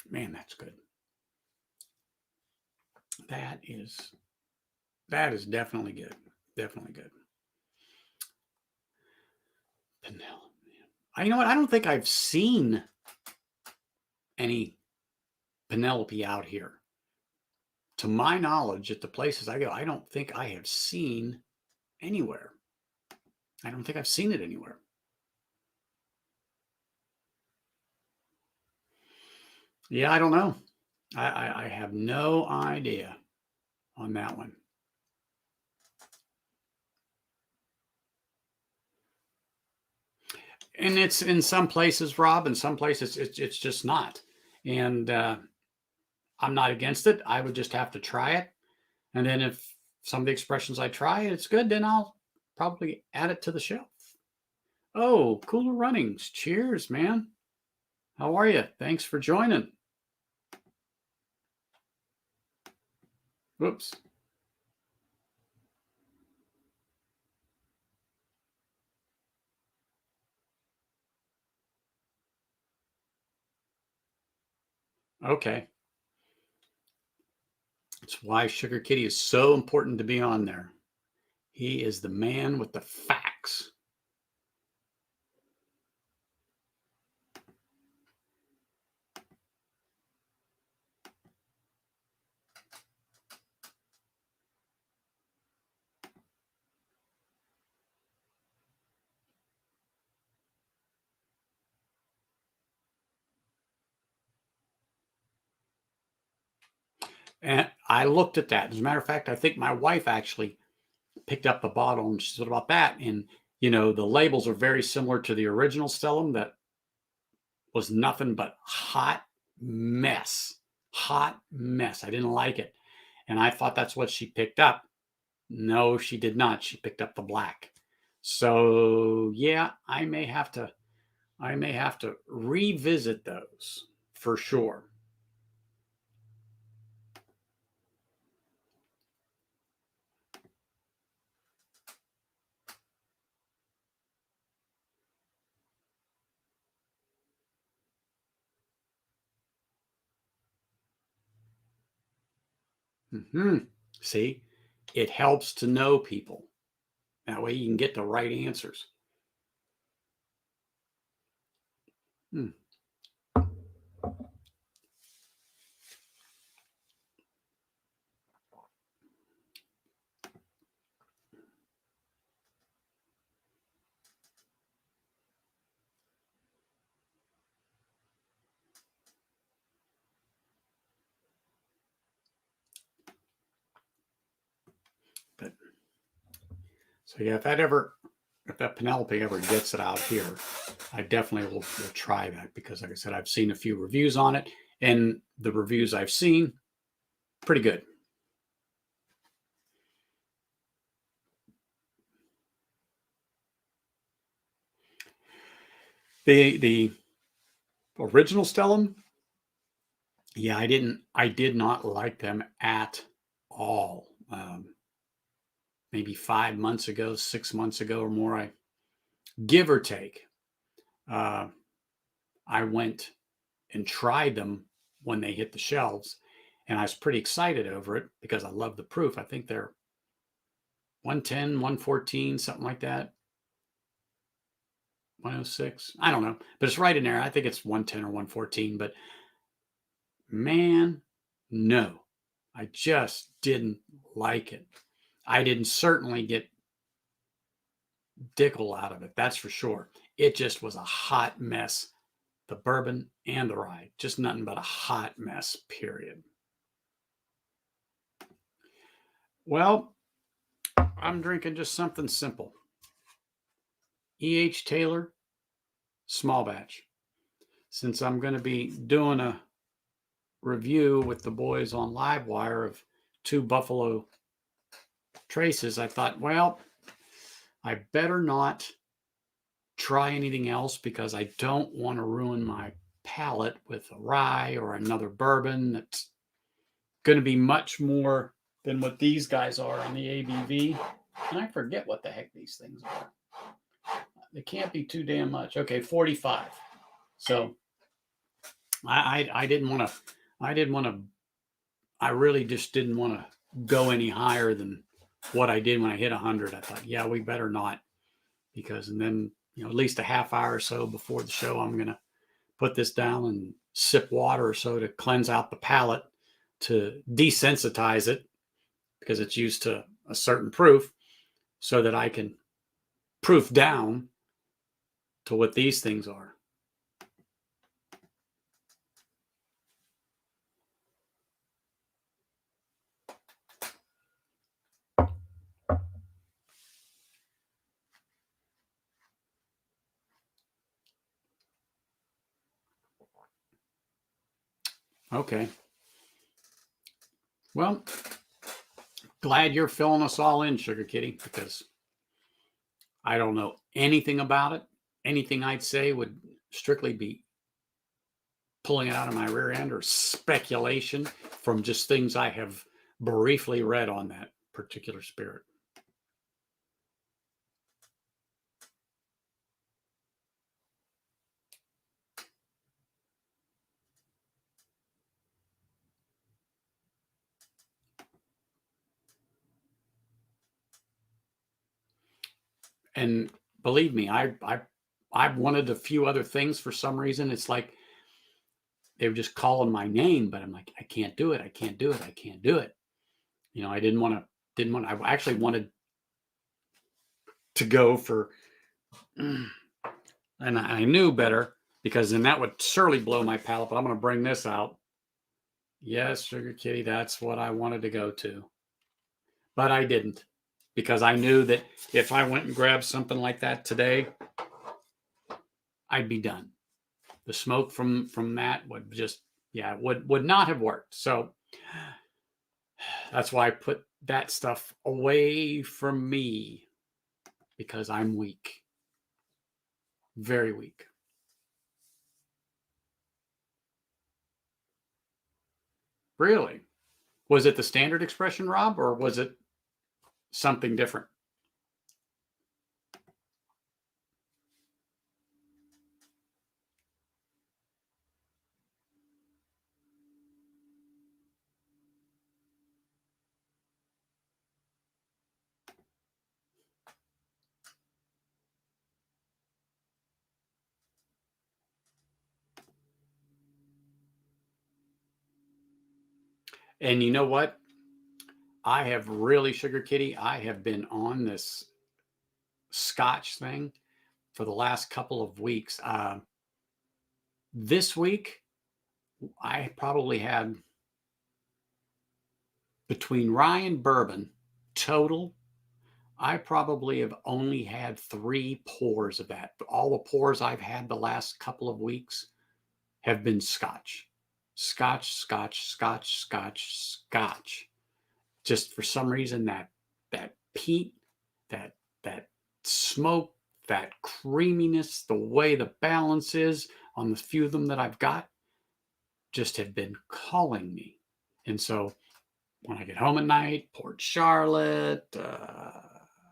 Man, that's good. That is definitely good. Definitely good. Penelope. You know what? I don't think I've seen any Penelope out here. To my knowledge, at the places I go, I don't think I have seen anywhere. I don't think I've seen it anywhere. Yeah, I don't know. I have no idea on that one. And it's in some places, Rob, in some places it's just not. And I'm not against it. I would just have to try it. And then if some of the expressions I try, it's good, then I'll probably add it to the shelf. Oh, Cooler Runnings. Cheers, man. How are you? Thanks for joining. Whoops. Okay. That's why Sugar Kitty is so important to be on there. He is the man with the facts. And I looked at that. As a matter of fact, I think my wife actually picked up the bottle and she said about that. And, the labels are very similar to the original Stellum that was nothing but hot mess. Hot mess. I didn't like it. And I thought that's what she picked up. No, she did not. She picked up the black. So yeah, I may have to revisit those for sure. See, it helps to know people. That way you can get the right answers. Hmm. But so yeah, if that Penelope ever gets it out here, I definitely will try that because, like I said, I've seen a few reviews on it, and the reviews I've seen, pretty good. The original Stellum, yeah, I did not like them at all. Maybe 5 months ago, 6 months ago or more, I give or take, uh, I went and tried them when they hit the shelves, and I was pretty excited over it because I love the proof. I think they're 110, 114, something like that. 106. I don't know, but it's right in there. I think it's 110 or 114, but man, no, I just didn't like it. I didn't certainly get dickle out of it. That's for sure. It just was a hot mess. The bourbon and the rye, just nothing but a hot mess, period. Well, I'm drinking just something simple. E.H. Taylor, small batch. Since I'm going to be doing a review with the boys on Livewire of 2 Buffalo Traces, I thought, well, I better not try anything else because I don't want to ruin my palate with a rye or another bourbon that's going to be much more than what these guys are on the ABV. And I forget what the heck these things are. They can't be too damn much. Okay, 45. So I didn't want to. I didn't want to. I really just didn't want to go any higher than what I did when I hit 100. I thought, yeah, we better not, because and then at least a half hour or so before the show, I'm gonna put this down and sip water or so to cleanse out the palate, to desensitize it because it's used to a certain proof, so that I can proof down to what these things are. Okay. Well, glad you're filling us all in, Sugar Kitty, because I don't know anything about it. Anything I'd say would strictly be pulling it out of my rear end or speculation from just things I have briefly read on that particular spirit. And believe me, I've wanted a few other things for some reason. It's like they were just calling my name, but I'm like, I can't do it. I can't do it. I can't do it. You know, I didn't want to, I actually wanted to go for, and I knew better because then that would surely blow my palate, but I'm going to bring this out. Yes, Sugar Kitty, that's what I wanted to go to. But I didn't because I knew that if I went and grabbed something like that today, I'd be done. The smoke from that would just, yeah, would not have worked. So that's why I put that stuff away from me because I'm weak. Very weak. Really? Was it the standard expression, Rob, or was it something different? And you know what? I have really, Sugar Kitty, I have been on this Scotch thing for the last couple of weeks. This week, I probably had between rye and bourbon total. I probably have only had 3 pours of that. All the pours I've had the last couple of weeks have been Scotch. Scotch, Scotch, Scotch, Scotch, Scotch. Just for some reason that peat, that smoke, that creaminess, the way the balance is on the few of them that I've got just have been calling me. And so when I get home at night, Port Charlotte,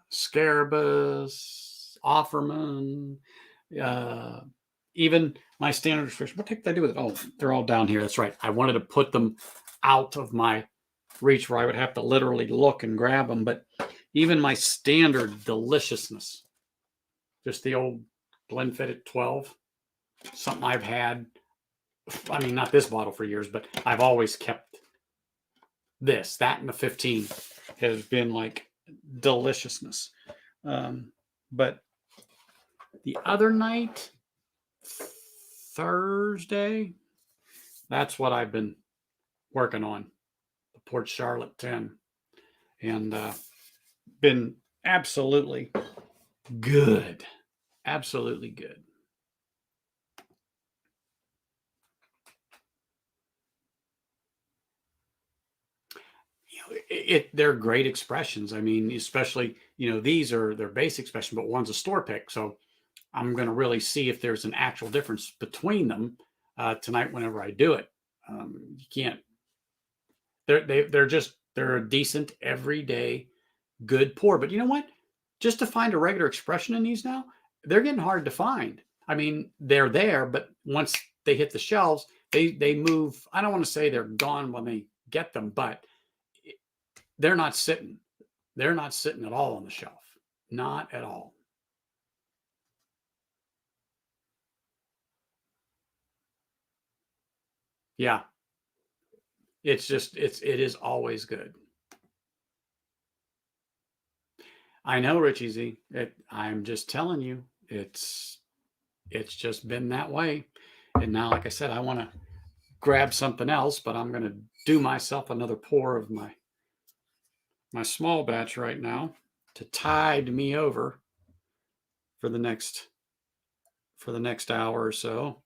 Scarabus, Offerman, even my standard expression. What the heck did I do with it? Oh, they're all down here. That's right. I wanted to put them out of my reach where I would have to literally look and grab them. But even my standard deliciousness, just the old Glenfiddich 12, something I've had. I mean, not this bottle for years, but I've always kept this. That and the 15 has been like deliciousness. But the other night, Thursday, that's what I've been working on, the Port Charlotte 10. And been absolutely good. Absolutely good. They're great expressions. I mean, especially, these are their base expression, but one's a store pick. So I'm going to really see if there's an actual difference between them tonight whenever I do it. You can't. They're a decent everyday good pour. But you know what? Just to find a regular expression in these now, they're getting hard to find. I mean, they're there, but once they hit the shelves, they move. I don't want to say they're gone when they get them, but they're not sitting. They're not sitting at all on the shelf. Not at all. Yeah. It is always good. I know, Richie Z. I'm just telling you, it's just been that way. And now, like I said, I want to grab something else, but I'm going to do myself another pour of my small batch right now to tide me over for the next hour or so.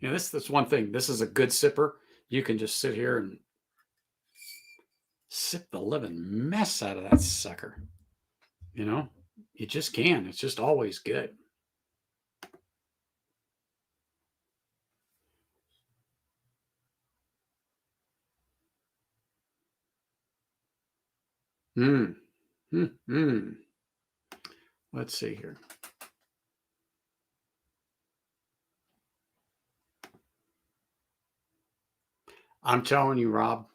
This one thing. This is a good sipper. You can just sit here and sip the living mess out of that sucker. You know, you just can. It's just always good. Mm. Mm. Let's see here. I'm telling you, Rob,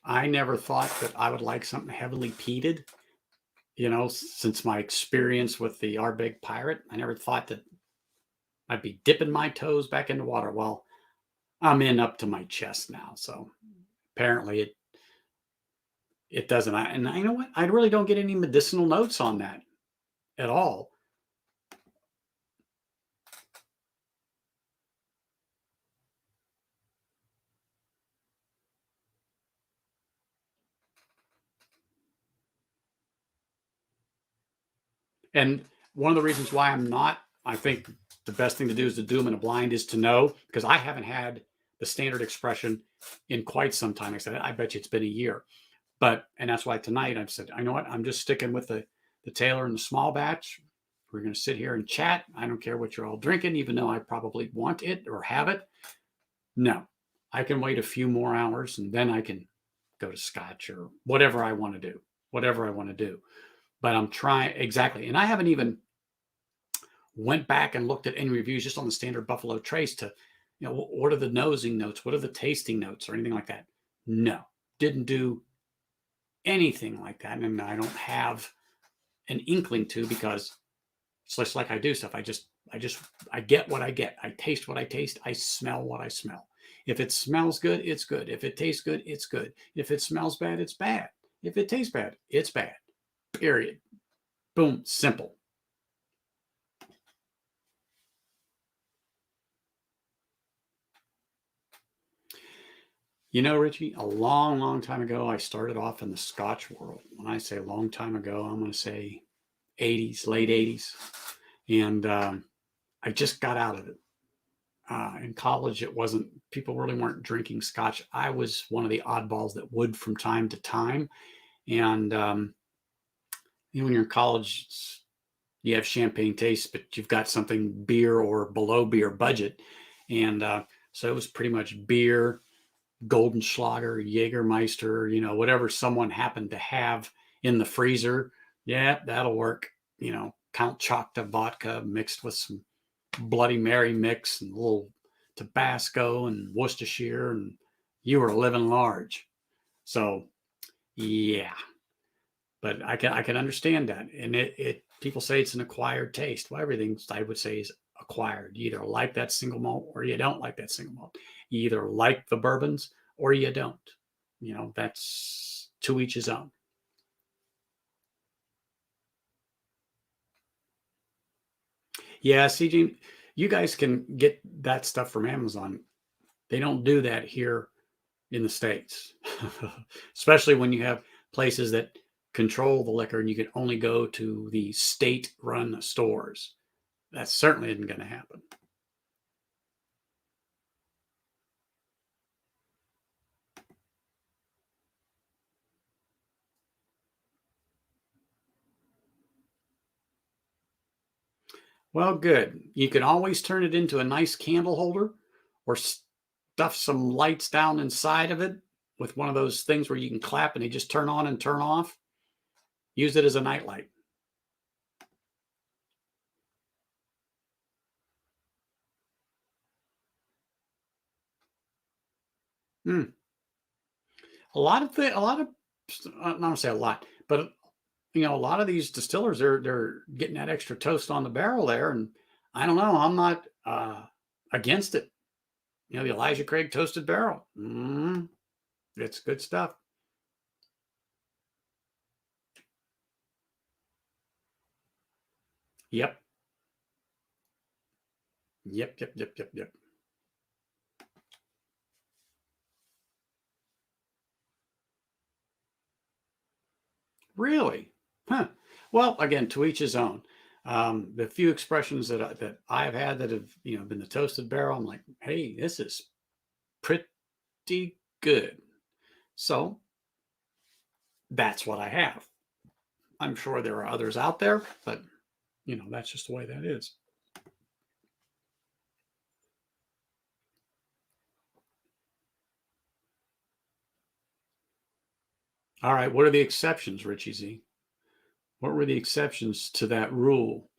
I never thought that I would like something heavily peated. Since my experience with the Our Big Pirate, I never thought that I'd be dipping my toes back into water. Well, I'm in up to my chest now, so apparently it doesn't. And you know what? I really don't get any medicinal notes on that at all. And one of the reasons why I'm not, I think the best thing to do is to do them in a blind is to know, because I haven't had the standard expression in quite some time. I said, I bet you it's been a year. And that's why tonight I've said, I know what, I'm just sticking with the Taylor and the small batch. We're going to sit here and chat. I don't care what you're all drinking, even though I probably want it or have it. No, I can wait a few more hours and then I can go to Scotch or whatever I want to do, whatever I want to do. But I'm trying exactly. And I haven't even went back and looked at any reviews just on the standard Buffalo Trace to, what are the nosing notes? What are the tasting notes or anything like that? No, didn't do anything like that. And I don't have an inkling to, because it's just like I do stuff. I get what I get. I taste what I taste. I smell what I smell. If it smells good, it's good. If it tastes good, it's good. If it smells bad, it's bad. If it tastes bad, it's bad. Period. Boom. Simple. Richie, a long, long time ago, I started off in the Scotch world. When I say a long time ago, I'm going to say 80s, late 80s. And I just got out of it. In college, people really weren't drinking Scotch. I was one of the oddballs that would from time to time. And, when you're in college, you have champagne taste, but you've got something beer or below beer budget. And so it was pretty much beer, Goldenschlager, Jägermeister, whatever someone happened to have in the freezer. Yeah, that'll work. Count Choctaw vodka mixed with some Bloody Mary mix and a little Tabasco and Worcestershire, and you were living large. So, yeah, but I can understand that, and it people say it's an acquired taste. Well, everything I would say is acquired. You either like that single malt or you don't like that single malt. You either like the bourbons or you don't. That's to each his own. Yeah, CG, you guys can get that stuff from Amazon. They don't do that here in the States, especially when you have places that control the liquor and you can only go to the state run stores. That certainly isn't going to happen. Well, good. You can always turn it into a nice candle holder or stuff some lights down inside of it with one of those things where you can clap and they just turn on and turn off. Use it as a nightlight. Mm. A lot of, I'm not gonna say a lot, but a lot of these distillers, they're getting that extra toast on the barrel there, and I don't know. I'm not against it. The Elijah Craig toasted barrel. It's good stuff. Yep. Yep. Yep. Yep. Yep. Yep. Really? Huh. Well, again, to each his own. The few expressions that I've had that have been the toasted barrel, I'm like, hey, this is pretty good. So that's what I have. I'm sure there are others out there, but that's just the way that is. All right, what are the exceptions, Richie Z? What were the exceptions to that rule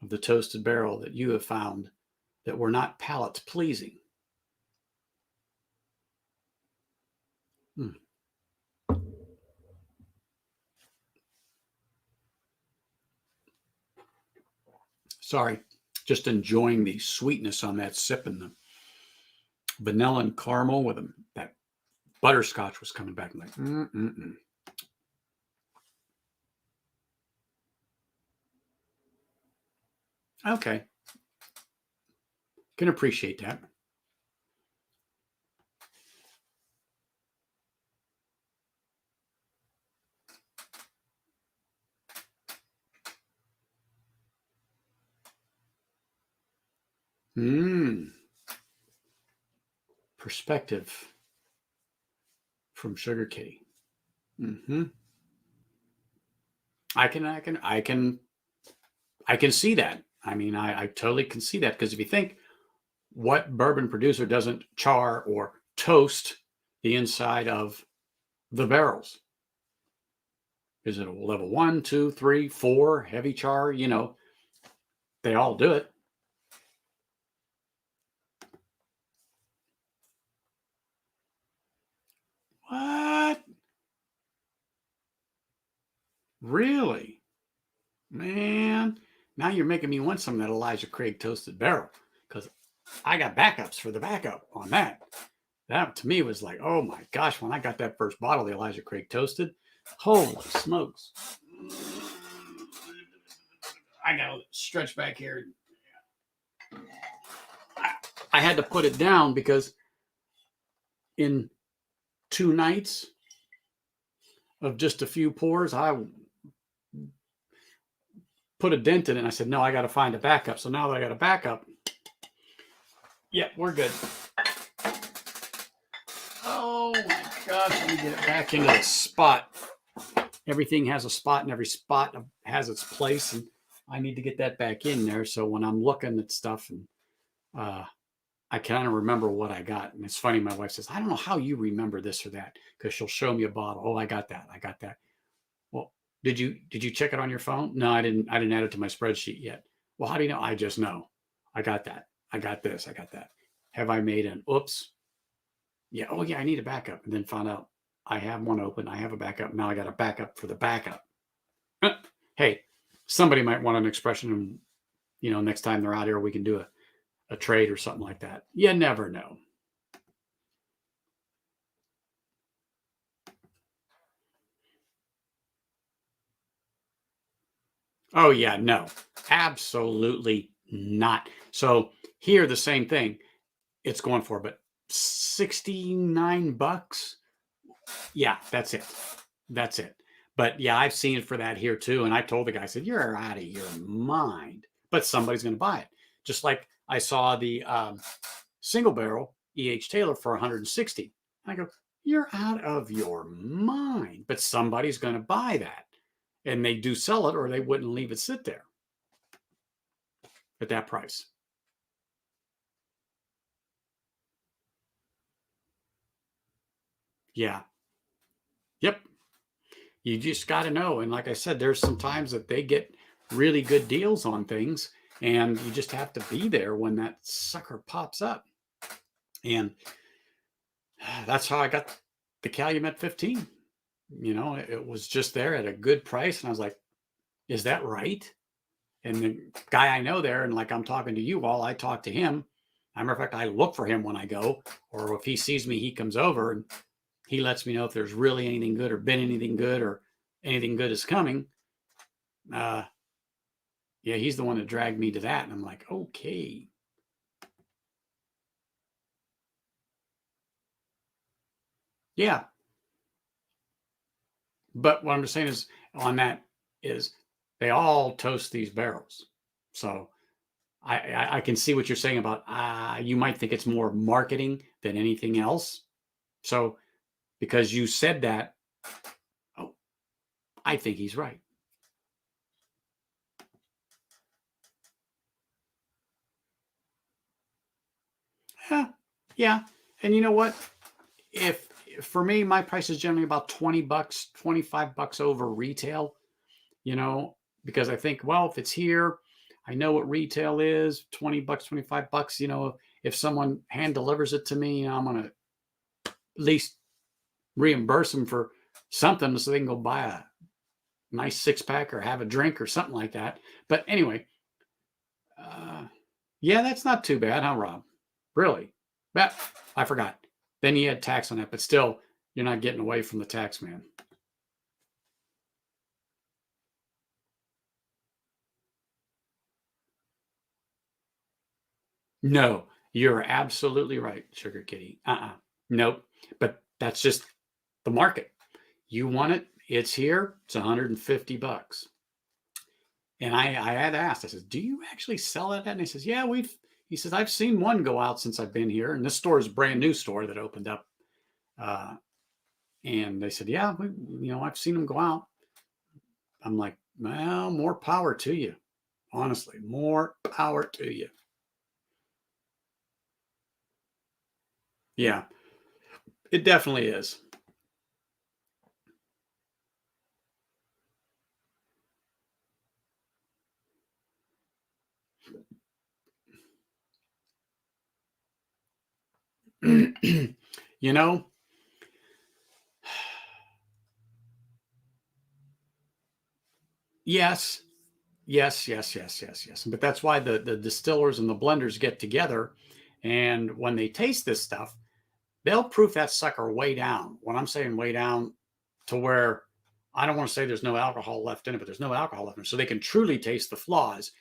of the toasted barrel that you have found that were not palate pleasing? Hmm. Sorry, just enjoying the sweetness on that sip, and the vanilla and caramel with them. That butterscotch was coming back. I'm like, mm-mm-mm. Okay, can appreciate that. Perspective from Sugar Kitty. Mm-hmm. I can see that. I mean, I totally can see that, because if you think, what bourbon producer doesn't char or toast the inside of the barrels? Is it a level 1, 2, 3, 4 heavy char? They all do it. What? Really? Man, now you're making me want some of that Elijah Craig toasted barrel, because I got backups for the backup on that. That to me was like, oh my gosh, when I got that first bottle of the Elijah Craig toasted, holy smokes. I got to stretch back here. I had to put it down because in 2 nights of just a few pours, I put a dent in it, and I said, no, I got to find a backup. So now that I got a backup, yeah, we're good. Oh my gosh, let me get it back into the spot. Everything has a spot, and every spot has its place, and I need to get that back in there. So when I'm looking at stuff, and I kind of remember what I got. And it's funny, my wife says, I don't know how you remember this or that, because she'll show me a bottle. Oh, I got that. I got that. Well, did you check it on your phone? No, I didn't add it to my spreadsheet yet. Well, how do you know? I just know. I got that. I got this. I got that. Have I made an oops? Yeah. Oh yeah, I need a backup. And then found out I have one open. I have a backup. Now I got a backup for the backup. Hey, somebody might want an expression, and next time they're out here, we can do a trade or something like that. You never know. Oh yeah, no, absolutely not. So here, the same thing. It's going for, but $69. Yeah, that's it. That's it. But yeah, I've seen it for that here too. And I told the guy, I said, you're out of your mind. But somebody's going to buy it. Just like I saw the single barrel E.H. Taylor for 160. I go, you're out of your mind. But somebody's going to buy that. And they do sell it, or they wouldn't leave it sit there at that price. Yeah. Yep. You just got to know. And like I said, there's some times that they get really good deals on things, and you just have to be there when that sucker pops up. And that's how I got the Calumet 15. It was just there at a good price. And I was like, is that right? And the guy I know there, and like I'm talking to you all, I talk to him. As a matter of fact, I look for him when I go, or if he sees me, he comes over and he lets me know if there's really anything good, or been anything good, or anything good is coming. Uh, yeah, he's the one that dragged me to that. And I'm like, okay. Yeah. But what I'm just saying is, on that is, they all toast these barrels. So I can see what you're saying about you might think it's more marketing than anything else. So because you said that, oh, I think he's right. Yeah, yeah. And you know what? If for me, my price is generally about 20 bucks, 25 bucks over retail, you know, because I think, well, if it's here, I know what retail is, 20 bucks, 25 bucks, you know, if someone hand delivers it to me, you know, I'm going to at least reimburse them for something so they can go buy a nice 6-pack or have a drink or something like that. But anyway, uh, yeah, that's not too bad, huh, Rob? Really? But I forgot. Then you had tax on that, but still, you're not getting away from the tax man. No, you're absolutely right, Sugar Kitty. Nope. But that's just the market. You want it, it's here, it's 150 bucks. And I had asked, I said, do you actually sell it? And he says, yeah, he says, I've seen one go out since I've been here. And this store is a brand new store that opened up. Uh, and they said, yeah, I've seen them go out. I'm like, well, more power to you. Honestly, more power to you. Yeah, it definitely is. you know, yes, yes. But that's why the distillers and the blenders get together. And when they taste this stuff, they'll proof that sucker way down. When I'm saying way down to where I don't want to say there's no alcohol left in it, but there's no alcohol left in it. So they can truly taste the flaws.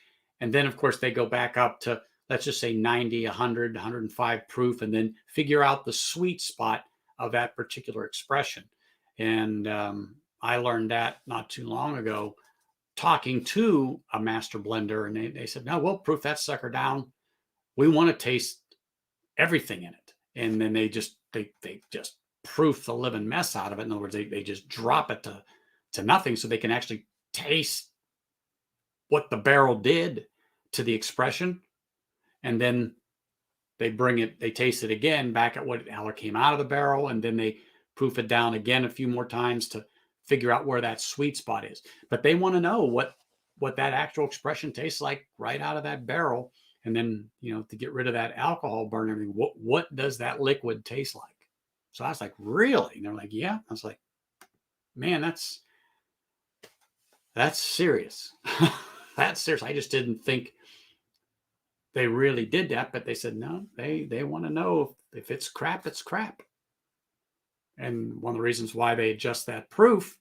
And then, of course, they go back up to, let's just say 90, 100, 105 proof, and then figure out the sweet spot of that particular expression. And I learned that not too long ago talking to a master blender, and they said, no, we'll proof that sucker down. We want to taste everything in it. And then they just proof the living mess out of it. In other words, they just drop it to nothing so they can actually taste what the barrel did to the expression. And then they taste it again back at how it came out of the barrel, and then they proof it down again a few more times to figure out where that sweet spot is. But they want to know what that actual expression tastes like right out of that barrel. And then, to get rid of that alcohol burn, everything, what does that liquid taste like? So I was like, really? And they're like, yeah. I was like, man, that's serious. That's serious. I just didn't think they really did that, but they said, no, they want to know if it's crap, it's crap. And one of the reasons why they adjust that proof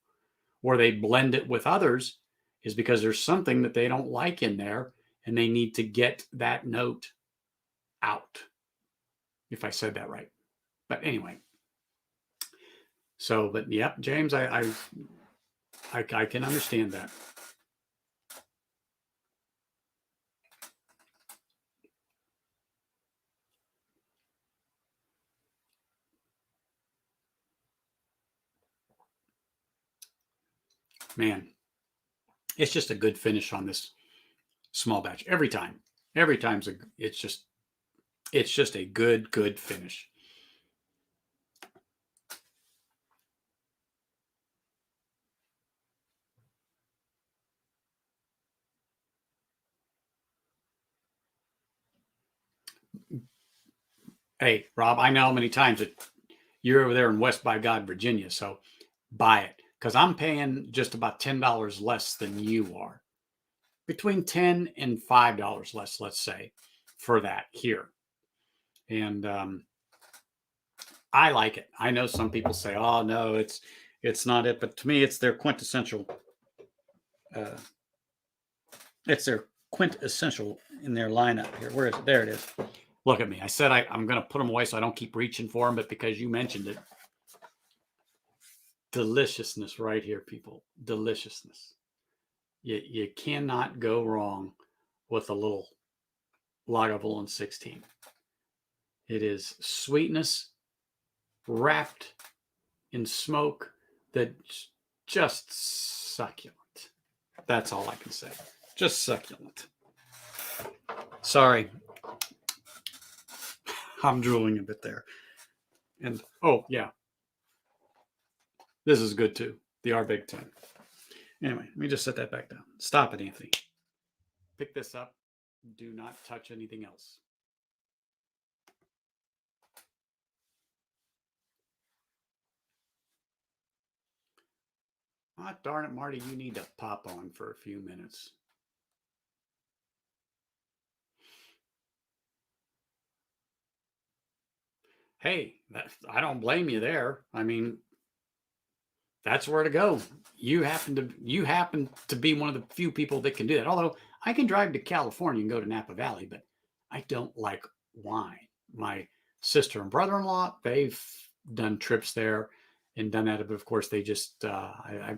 or they blend it with others is because there's something that they don't like in there and they need to get that note out. If I said that right. But anyway. So, but yep, James, I can understand that. Man, it's just a good finish on this small batch every time. Every time's it's just a good finish. Hey, Rob, I know how many times that you're over there in West by God, Virginia, so buy it because I'm paying just about $10 less than you are, between $10 and $5 less, let's say, for that here. And I like it. I know some people say, "Oh no, it's not it," but to me, it's their quintessential. Uh, it's their quintessential in their lineup here. Where is it? There it is. Look at me. I said I'm going to put them away so I don't keep reaching for them, but because you mentioned it, deliciousness right here, people. Deliciousness. You cannot go wrong with a little Lagavulin 16. It is sweetness wrapped in smoke that's just succulent. That's all I can say. Just succulent. Sorry. I'm drooling a bit there. And, oh, yeah. This is good, too. The R Big 10. Anyway, let me just set that back down. Stop it, Anthony. Pick this up. Do not touch anything else. Ah, darn it, Marty, you need to pop on for a few minutes. Hey, I don't blame you there. I mean, that's where to go. You happen to be one of the few people that can do that. Although I can drive to California and go to Napa Valley, but I don't like wine. My sister and brother-in-law, they've done trips there and done that. But of course, they just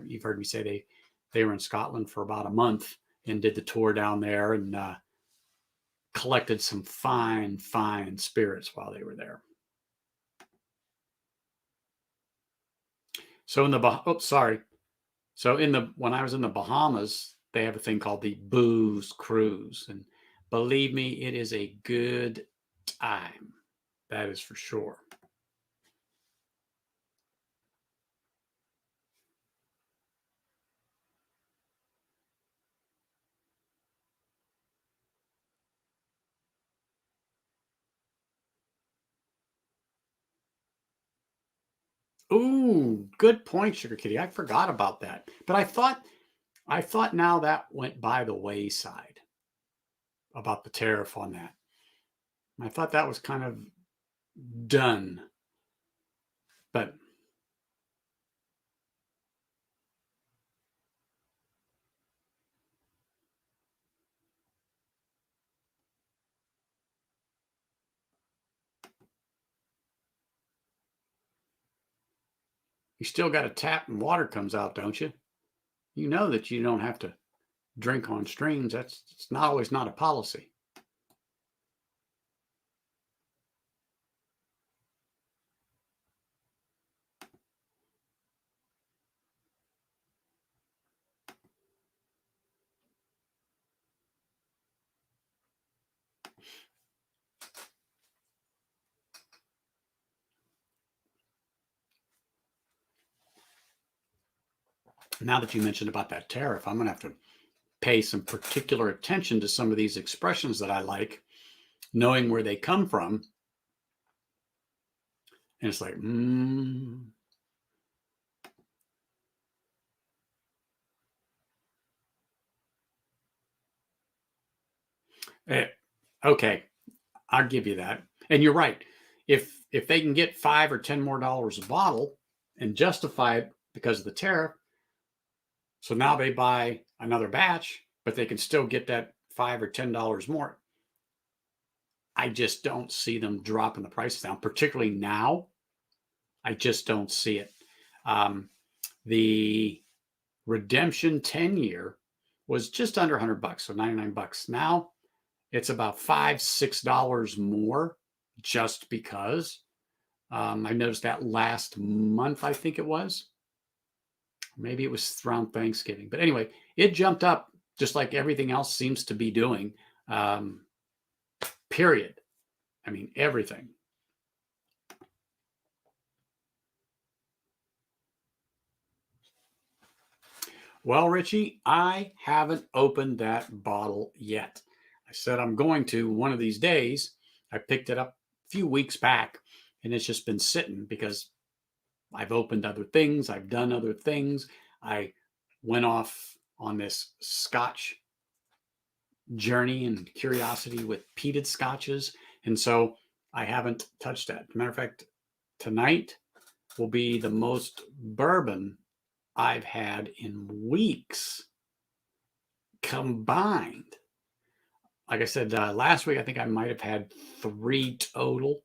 you've heard me say they were in Scotland for about a month and did the tour down there and collected some fine spirits while they were there. So when I was in the Bahamas, they have a thing called the Booze Cruise, and believe me, it is a good time. That is for sure. Ooh, good point, Sugar Kitty. I forgot about that. But I thought now that went by the wayside about the tariff on that. I thought that was kind of done. But you still got a tap and water comes out, don't you? You know that you don't have to drink on streams. It's not always not a policy. Now that you mentioned about that tariff, I'm going to have to pay some particular attention to some of these expressions that I like, knowing where they come from. And it's like, okay, I'll give you that. And you're right. If they can get $5 or $10 more a bottle and justify it because of the tariff, so now they buy another batch, but they can still get that $5 or $10 more. I just don't see them dropping the prices down, particularly now. I just don't see it. The redemption 10-year was just under $100, so $99. Now it's about $5, $6 more just because. I noticed that last month, I think it was. Maybe it was around Thanksgiving. But anyway, it jumped up just like everything else seems to be doing. Period. I mean, everything. Well, Richie, I haven't opened that bottle yet. I said I'm going to one of these days. I picked it up a few weeks back, and it's just been sitting because I've opened other things. I've done other things. I went off on this Scotch journey and curiosity with peated scotches, and so I haven't touched that. Matter of fact, tonight will be the most bourbon I've had in weeks combined. Like I said, last week, I think I might have had 3 total.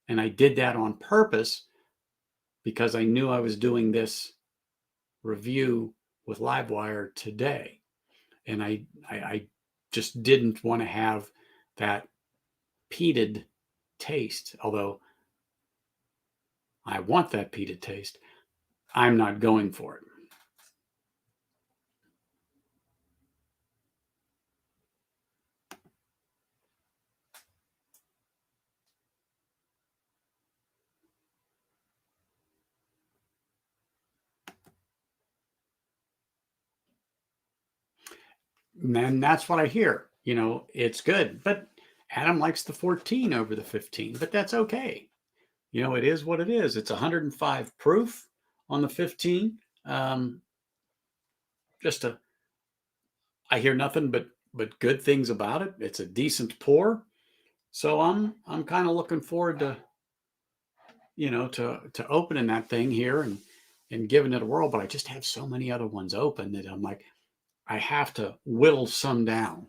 And I did that on purpose because I knew I was doing this review with Livewire today. And I just didn't want to have that peated taste. Although I want that peated taste, I'm not going for it. And that's what I hear. It's good. But Adam likes the 14 over the 15, but that's okay. It is what it is. It's 105 proof on the 15. Just I hear nothing but good things about it. It's a decent pour. So I'm kind of looking forward to to opening that thing here and giving it a whirl. But I just have so many other ones open that I'm like, I have to whittle some down.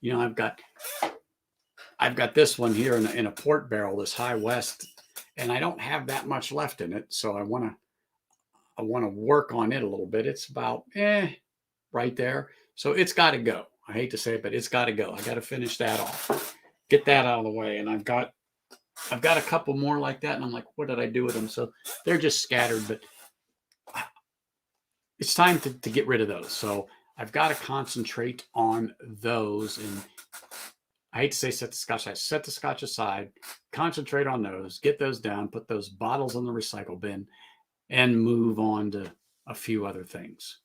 I've got this one here in a port barrel, this High West, and I don't have that much left in it. So I want to work on it a little bit. It's about right there. So it's got to go. I hate to say it, but it's got to go. I got to finish that off, get that out of the way. And I've got a couple more like that. And I'm like, what did I do with them? So they're just scattered, but it's time to get rid of those. So I've got to concentrate on those. And I hate to say set the Scotch aside. Set the Scotch aside, concentrate on those, get those down, put those bottles in the recycle bin, and move on to a few other things.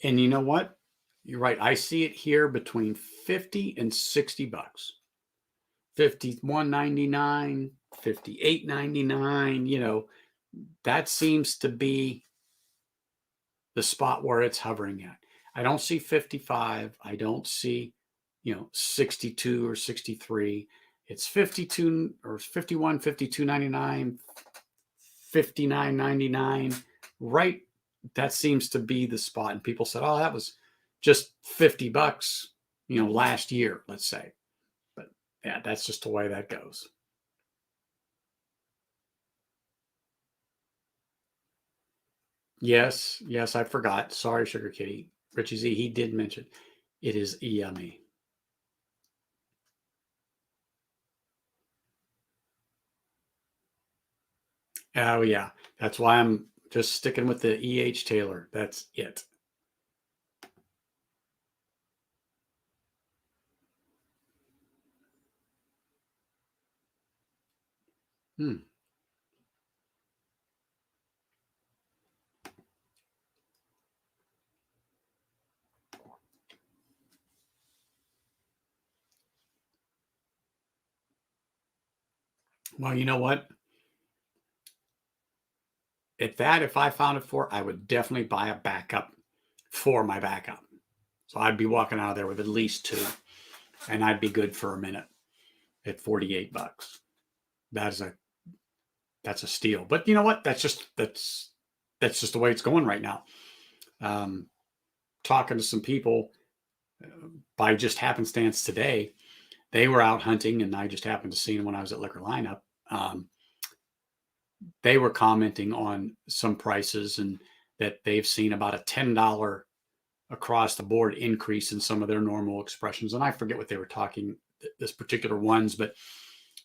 And you know what? You're right. I see it here between 50 and 60 bucks. 51.99, 58.99, that seems to be the spot where it's hovering at. I don't see 55. I don't see, 62 or 63. It's 52 or 51, 52.99, 59.99. Right. That seems to be the spot. And people said, oh, that was just 50 bucks, last year, let's say. But yeah, that's just the way that goes. Yes, yes, I forgot. Sorry, Sugar Kitty. Richie Z, he did mention it is yummy. Oh yeah, that's why I'm just sticking with the E.H. Taylor. That's it. Hmm. Well, you know what? If I found it for, I would definitely buy a backup for my backup. So I'd be walking out of there with at least two, and I'd be good for a minute at 48 bucks. That's a that's a steal. But you know what? That's just the way it's going right now. Um, Talking to some people by just happenstance today, they were out hunting, and I just happened to see them when I was at Liquor Lineup. Um, they were commenting on some prices and that they've seen about a $10 across the board increase in some of their normal expressions. And I forget what they were talking this particular ones, but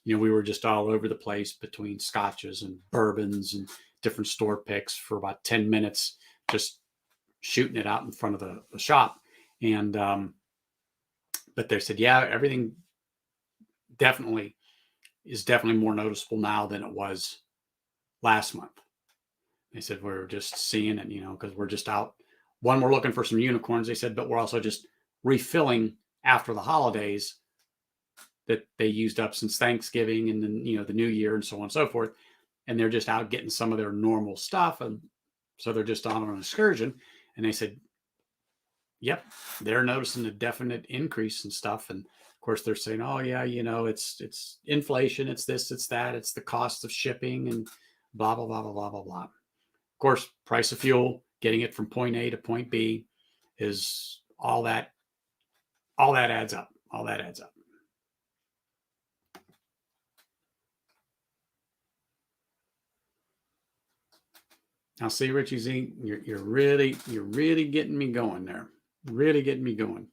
we were just all over the place between scotches and bourbons and different store picks for about 10 minutes, just shooting it out in front of the shop. And but they said, yeah, everything definitely is definitely more noticeable now than it was last month. They said we're just seeing it, because we're just out. One, we're looking for some unicorns, they said, but we're also just refilling after the holidays that they used up since Thanksgiving and then, the new year and so on and so forth. And they're just out getting some of their normal stuff. And so they're just on an excursion. And they said, yep, they're noticing a definite increase in stuff. And of course they're saying, oh yeah, it's inflation, it's this, it's that, it's the cost of shipping and blah, blah, blah, blah, blah, blah, blah. Of course, price of fuel, getting it from point A to point B is all that adds up. All that adds up. Now, see, Richie Z, you're really getting me going there. Really getting me going.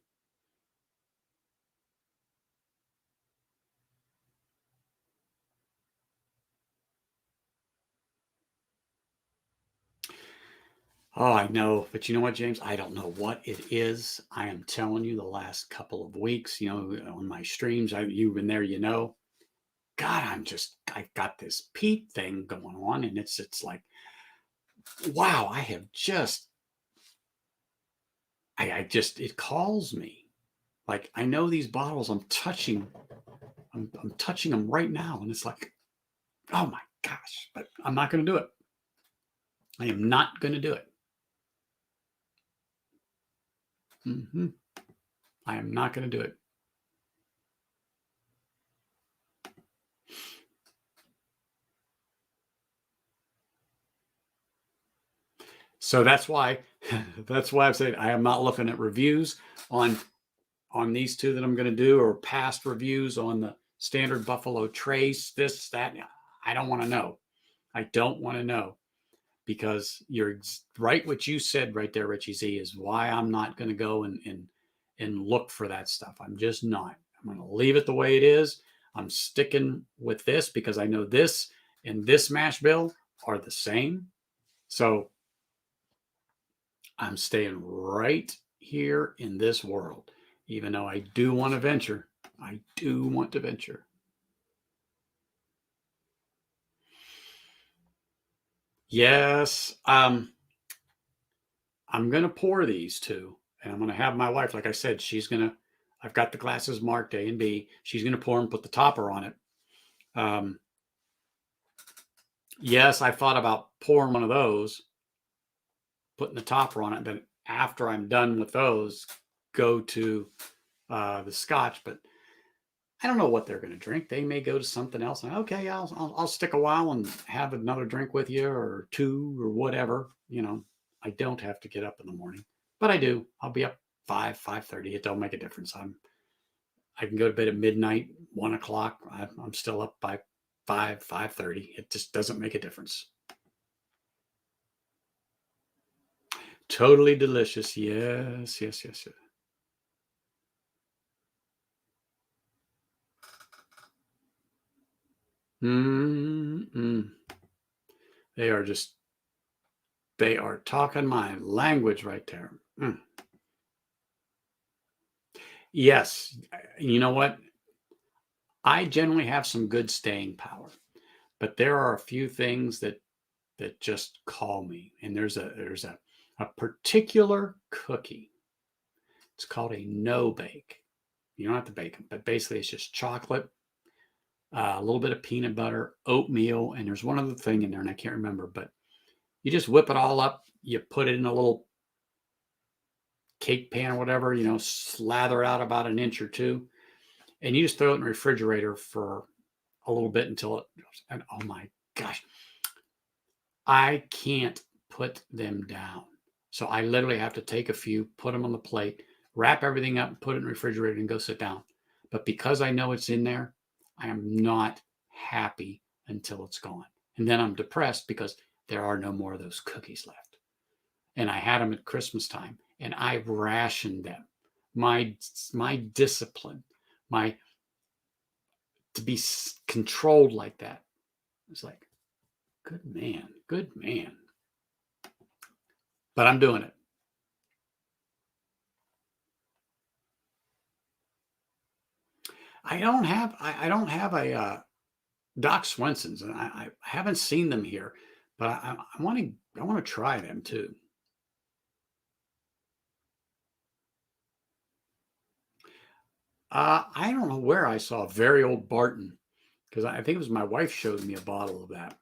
Oh, I know. But you know what, James? I don't know what it is. I am telling you, the last couple of weeks, on my streams, you've been there, God, I've got this Pete thing going on, and it's like, wow, it calls me. Like, I know these bottles I'm touching them right now, and it's like, oh my gosh, but I'm not going to do it. I am not going to do it. I am not going to do it. So that's why I'm saying I am not looking at reviews on these two that I'm going to do, or past reviews on the standard Buffalo Trace, this, that. I don't want to know. I don't want to know, because you're right. What you said right there, Richie Z, is why I'm not going to go and look for that stuff. I'm just not. I'm going to leave it the way it is. I'm sticking with this because I know this and this mash bill are the same. So I'm staying right here in this world, even though I do want to venture. I do want to venture. Yes. I'm going to pour these two, and I'm going to have my wife, like I said, I've got the glasses marked A and B. She's going to pour them, put the topper on it. Yes, I thought about pouring one of those, putting the topper on it. Then after I'm done with those, go to the Scotch. But I don't know what they're going to drink. They may go to something else. Okay, I'll stick a while and have another drink with you, or two, or whatever. I don't have to get up in the morning, but I do. I'll be up 5:30. It don't make a difference. I can go to bed at midnight, 1 o'clock. I'm still up by 5:30. It just doesn't make a difference. Totally delicious. Yes, yes, yes, yes. Mm-mm. They are talking my language right there. Mm. Yes. You know what? I generally have some good staying power, but there are a few things that just call me. And there's a particular cookie. It's called a no bake. You don't have to bake them, but basically it's just chocolate, a little bit of peanut butter, oatmeal, and there's one other thing in there, and I can't remember, but you just whip it all up. You put it in a little cake pan or whatever, slather it out about an inch or two, and you just throw it in the refrigerator for a little bit until it, and oh my gosh, I can't put them down. So I literally have to take a few, put them on the plate, wrap everything up, put it in the refrigerator, and go sit down. But because I know it's in there, I am not happy until it's gone. And then I'm depressed because there are no more of those cookies left. And I had them at Christmas time, and I rationed them. My discipline, my to be controlled like that. It's like, good man, good man. But I'm doing it. I don't have a Doc Swenson's, and I haven't seen them here, but I want to try them too. I don't know where I saw a very old Barton, because I think it was my wife showed me a bottle of that.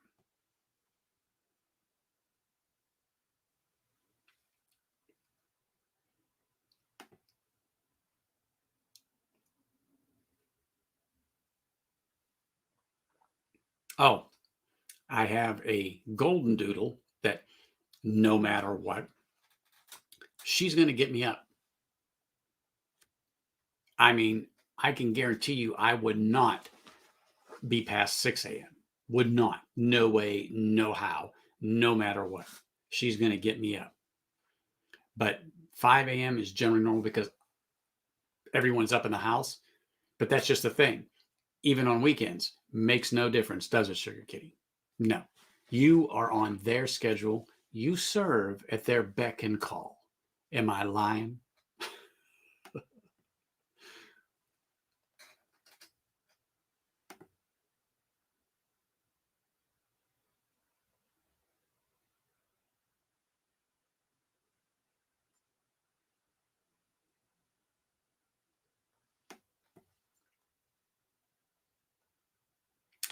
Oh, I have a golden doodle that no matter what, she's going to get me up. I mean, I can guarantee you I would not be past 6 a.m. Would not. No way, no how, no matter what. she's going to get me up. But 5 a.m. is generally normal because everyone's up in the house. But that's just the thing. Even on weekends, makes no difference, does it, Sugar Kitty? No. You are on their schedule. You serve at their beck and call. Am I lying?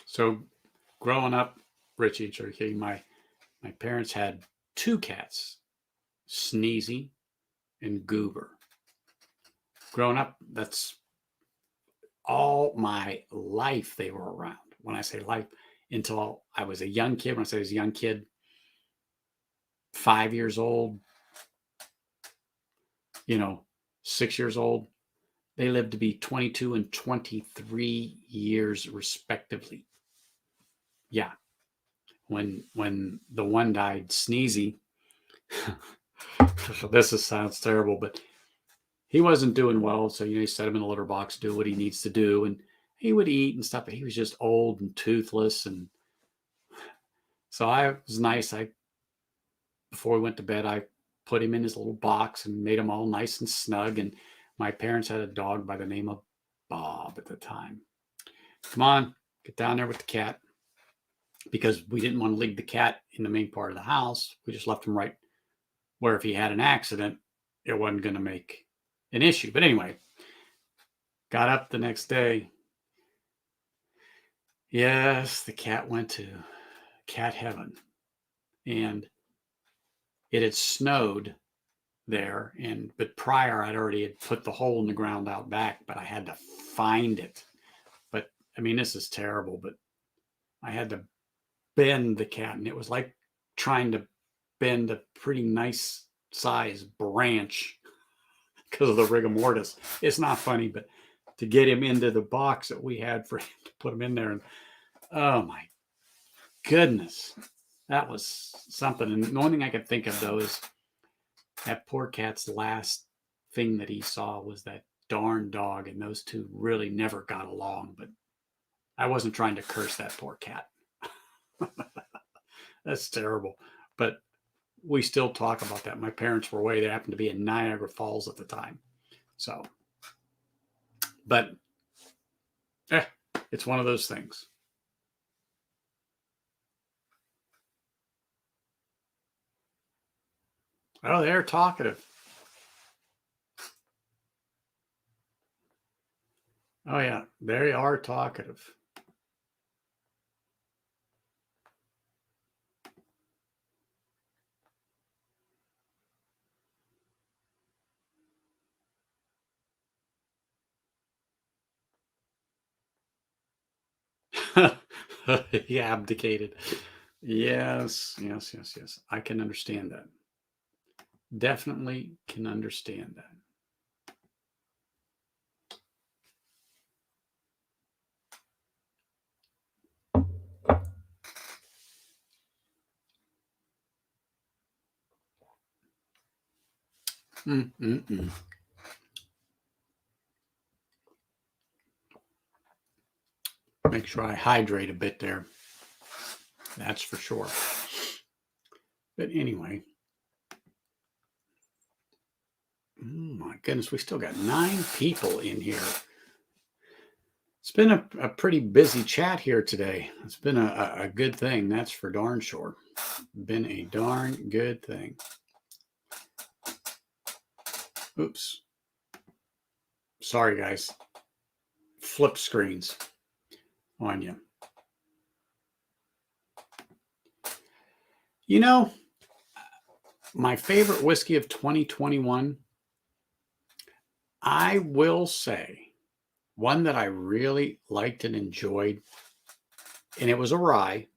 So growing up, Richie and Sugar Kitty, my parents had 2 cats, Sneezy and Goober. Growing up, that's all my life they were around. When I say life, until I was a young kid. When I say I was a young kid, 5 years old, 6 years old, they lived to be 22 and 23 years respectively. Yeah. When the one died, Sneezy, this sounds terrible, but he wasn't doing well. So, he set him in a litter box, do what he needs to do. And he would eat and stuff, but he was just old and toothless. And so it was nice. Before we went to bed, I put him in his little box and made him all nice and snug. And my parents had a dog by the name of Bob at the time. Come on, get down there with the cat. Because we didn't want to leave the cat in the main part of the house. We just left him right where if he had an accident, it wasn't going to make an issue. But anyway, got up the next day. Yes, the cat went to cat heaven. And it had snowed there. But prior, I'd already had put the hole in the ground out back, but I had to find it. But I mean, this is terrible, but I had to bend the cat, and it was like trying to bend a pretty nice size branch because of the rigor mortis. It's not funny, but to get him into the box that we had for him to put him in there, and oh my goodness, that was something. And the only thing I could think of though is that poor cat's last thing that he saw was that darn dog, and those two really never got along. But I wasn't trying to curse that poor cat. That's terrible. But we still talk about that. My parents were away. They happened to be in Niagara Falls at the time. So, but it's one of those things. Oh, they're talkative. Oh, yeah, they are talkative. He abdicated. Yes. I can understand that. Definitely can understand that. Mm-mm-mm. Make sure I hydrate a bit there. That's for sure. But anyway, oh my goodness, we still got 9 people in here. It's been a pretty busy chat here today. It's been a good thing, that's for darn sure. Been a darn good thing. Oops. Sorry, guys. Flip screens on you. My favorite whiskey of 2021, I will say, one that I really liked and enjoyed, and it was a rye.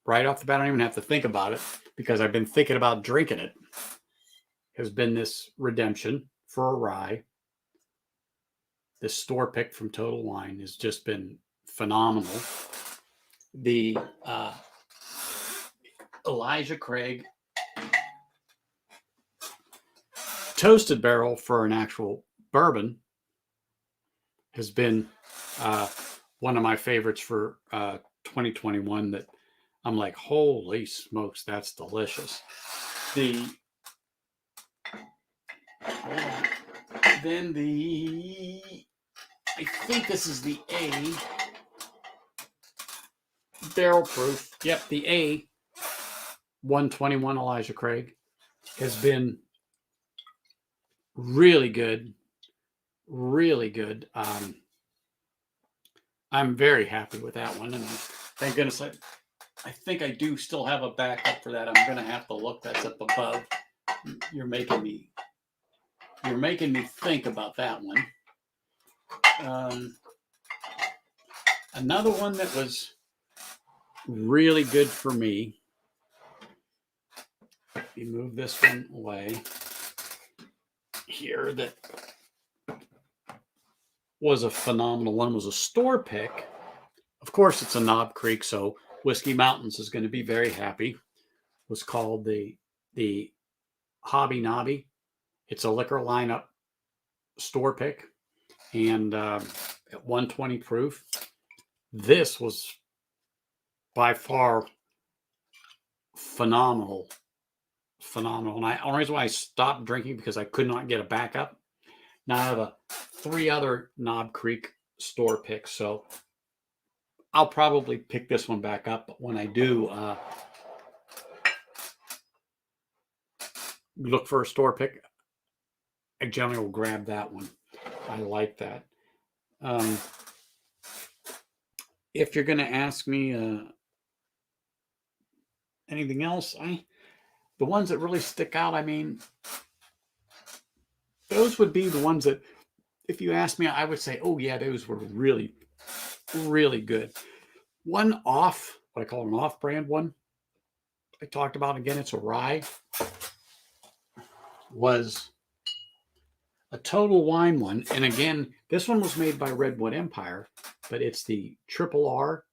Right off the bat, I don't even have to think about it because I've been thinking about drinking it. Has been this Redemption for a rye. This store pick from Total Wine has just been phenomenal. The Elijah Craig toasted barrel for an actual bourbon has been one of my favorites for 2021 that I'm like, holy smokes, that's delicious. Then I think this is the A barrel proof. Yep, the A 121 Elijah Craig has been really good. Really good. I'm very happy with that one. And thank goodness I think I do still have a backup for that. I'm going to have to look. That's up above. You're making me think about that one. Another one that was really good for me. Let me move this one away here. That was a phenomenal one. Was a store pick. Of course, it's a Knob Creek, so Whiskey Mountains is going to be very happy. It was called the Hobby Nobby. It's a liquor lineup store pick, and at 120 proof. This was by far phenomenal. And the only reason why I stopped drinking because I could not get a backup. Now I have 3 other Knob Creek store picks, so I'll probably pick this one back up. But when I do look for a store pick, I generally will grab that one. I like that. If you're going to ask me anything else, the ones that really stick out, I mean, those would be the ones that, if you ask me, I would say, oh yeah, those were really, really good. One off, what I call an off-brand one, I talked about again, it's a rye, was a Total Wine one. And again, this one was made by Redwood Empire, but it's the Triple R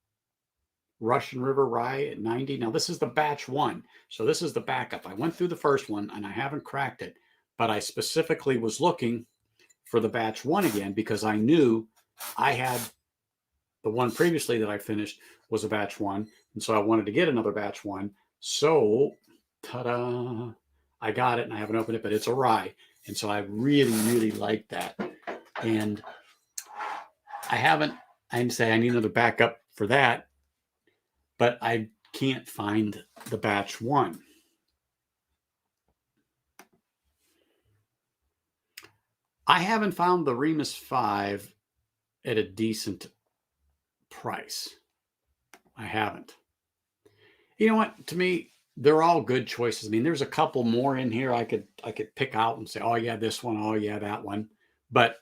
Russian River Rye at 90. Now, this is the batch one. So this is the backup. I went through the first one and I haven't cracked it, but I specifically was looking for the batch one again because I knew I had the one previously that I finished was a batch one. And so I wanted to get another batch one. So, ta-da, I got it and I haven't opened it, but it's a rye. And so I really, really like that. And I didn't say I need another backup for that, but I can't find the batch one. I haven't found the Remus 5 at a decent price. I haven't. You know what? To me, they're all good choices. I mean, there's a couple more in here I could pick out and say, oh yeah, this one, oh yeah, that one. But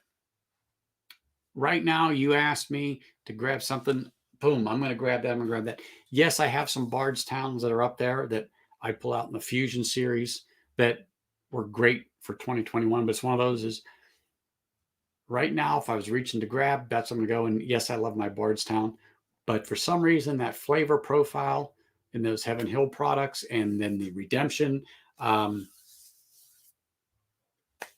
right now, you asked me to grab something, boom, I'm going to grab that, I'm going to grab that. Yes, I have some Bardstowns that are up there that I pull out in the Fusion series that were great for 2021, but it's one of those is right now, if I was reaching to grab, that's what I'm going to go. And yes, I love my Bardstown, but for some reason, that flavor profile in those Heaven Hill products and then the Redemption and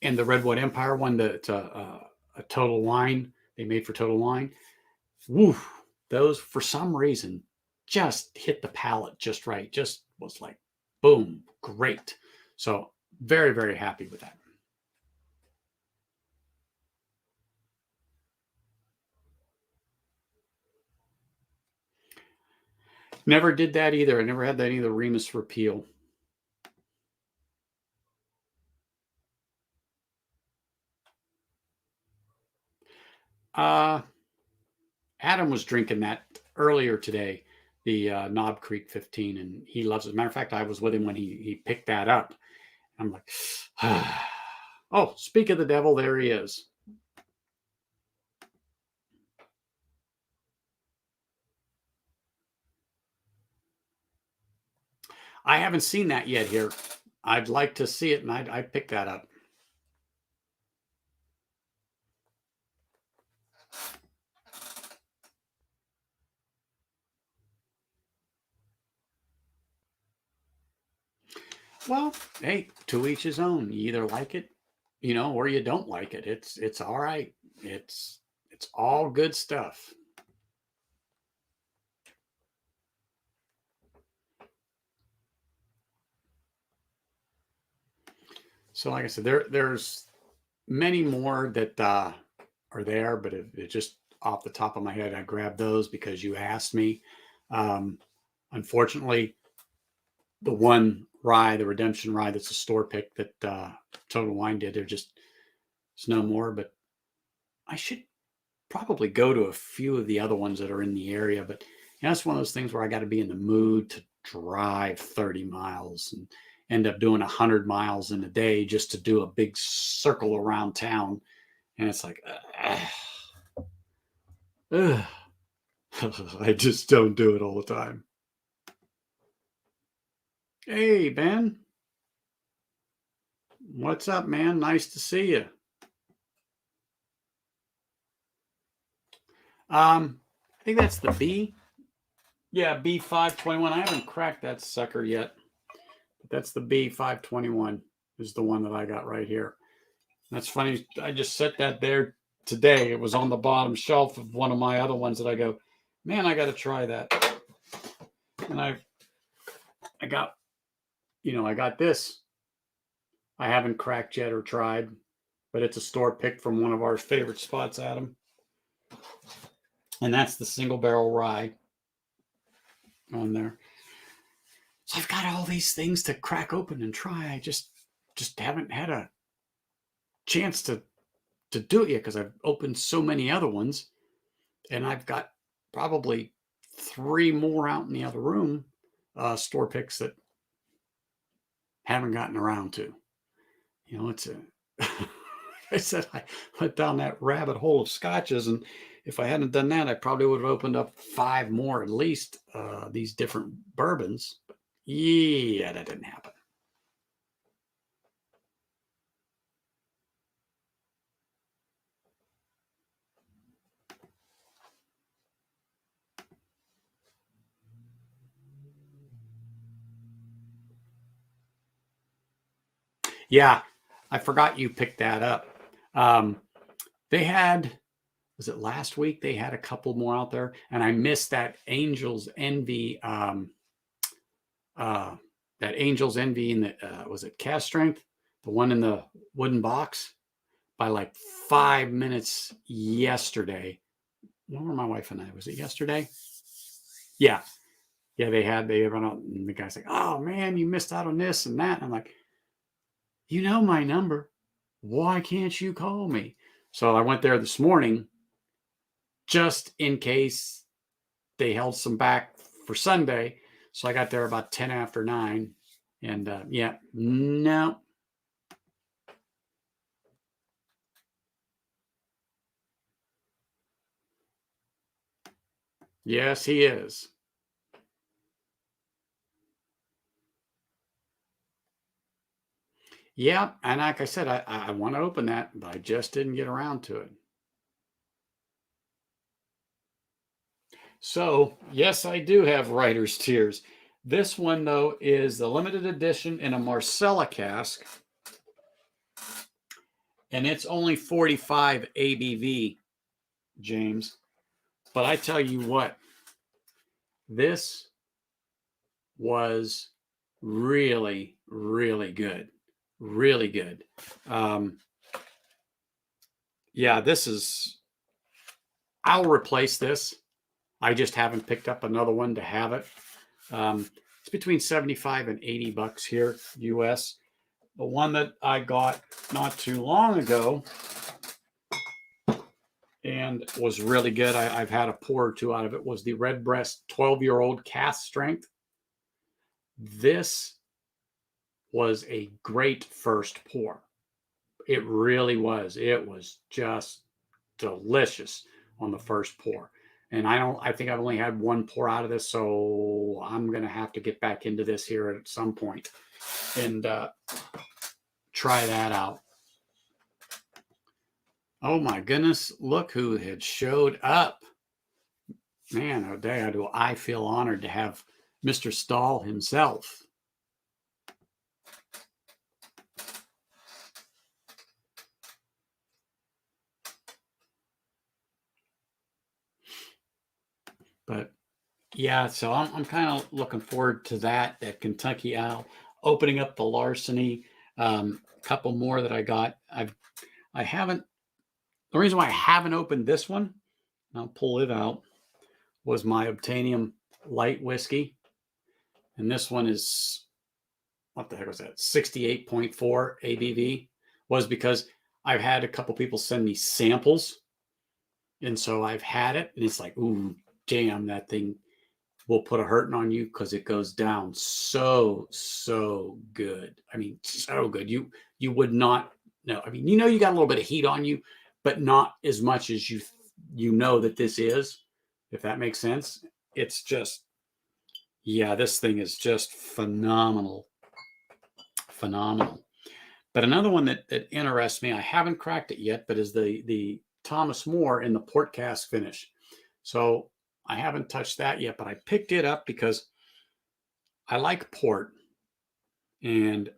the Redwood Empire one, that's a Total Wine, they made for Total Wine. Woo, those for some reason just hit the palate just right. Just was like, boom, great. So very, very happy with that. Never did that either. I never had that either. Remus repeal. Adam was drinking that earlier today, the Knob Creek 15, and he loves it. As a matter of fact, I was with him when he picked that up. I'm like, oh, speak of the devil, there he is. I haven't seen that yet here. I'd like to see it, and I'd pick that up. Well, hey, to each his own. You either like it or you don't like it. It's all right. It's all good stuff. So like I said, there's many more that are there, but it just off the top of my head, I grabbed those because you asked me. Unfortunately, the one rye, the Redemption rye, that's a store pick that Total Wine did, there's no more. But I should probably go to a few of the other ones that are in the area. But it's one of those things where I got to be in the mood to drive 30 miles and end up doing 100 miles in a day just to do a big circle around town. And it's like, I just don't do it all the time. Hey, Ben. What's up, man? Nice to see you. I think that's the B. Yeah, B521. I haven't cracked that sucker yet. But that's the B521 is the one that I got right here. That's funny. I just set that there today. It was on the bottom shelf of one of my other ones that I go, man, I got to try that. And I got, I got this. I haven't cracked yet or tried, but it's a store pick from one of our favorite spots, Adam. And that's the single barrel rye on there. So I've got all these things to crack open and try. I just haven't had a chance to do it yet because I've opened so many other ones, and I've got probably 3 more out in the other room, store picks that haven't gotten around to. It's a I said I went down that rabbit hole of scotches, and if I hadn't done that, I probably would have opened up 5 more at least, these different bourbons. But yeah, that didn't happen. Yeah, I forgot you picked that up. They had, was it last week? They had a couple more out there, and I missed that Angel's Envy. That Angel's Envy in the was it Cast Strength, the one in the wooden box, by like 5 minutes yesterday. When were my wife and I? Was it yesterday? Yeah, they run out, and the guy's like, "Oh man, you missed out on this and that." And I'm like, "You know my number. Why can't you call me?" So I went there this morning just in case they held some back for Sunday. So I got there about 10 after 9. And yeah, no. Yes, he is. Yeah. And like I said, I want to open that, but I just didn't get around to it. So, yes, I do have writer's tears. This one, though, is the limited edition in a Marcella cask, and it's only 45 ABV, James. But I tell you what, this was really, really good. Really good. Yeah, this is, I'll replace this. I just haven't picked up another one to have it. It's between 75 and 80 bucks here, US. The one that I got not too long ago and was really good, I've had a pour or two out of it, was the Redbreast 12-year-old cast strength. This was a great first pour. It really was. It was just delicious on the first pour. And I think I've only had one pour out of this, so I'm going to have to get back into this here at some point and try that out. Oh my goodness, look who had showed up. Man, oh day, do I feel honored to have Mr. Stahl himself. Yeah, so I'm kind of looking forward to that Kentucky Owl, opening up the Larceny. A couple more that I got. I haven't. The reason why I haven't opened this one, I'll pull it out, was my Obtanium Light Whiskey, and this one is, what the heck was that? 68.4 ABV. Was because I've had a couple people send me samples, and so I've had it, and it's like, ooh, damn, that thing will put a hurting on you because it goes down so good. I mean, so good. You would not know. I mean, you got a little bit of heat on you, but not as much as you know that this is, if that makes sense. It's just, yeah, this thing is just phenomenal. Phenomenal. But another one that interests me, I haven't cracked it yet, but is the Thomas More in the port cask finish. So I haven't touched that yet, but I picked it up because I like port, and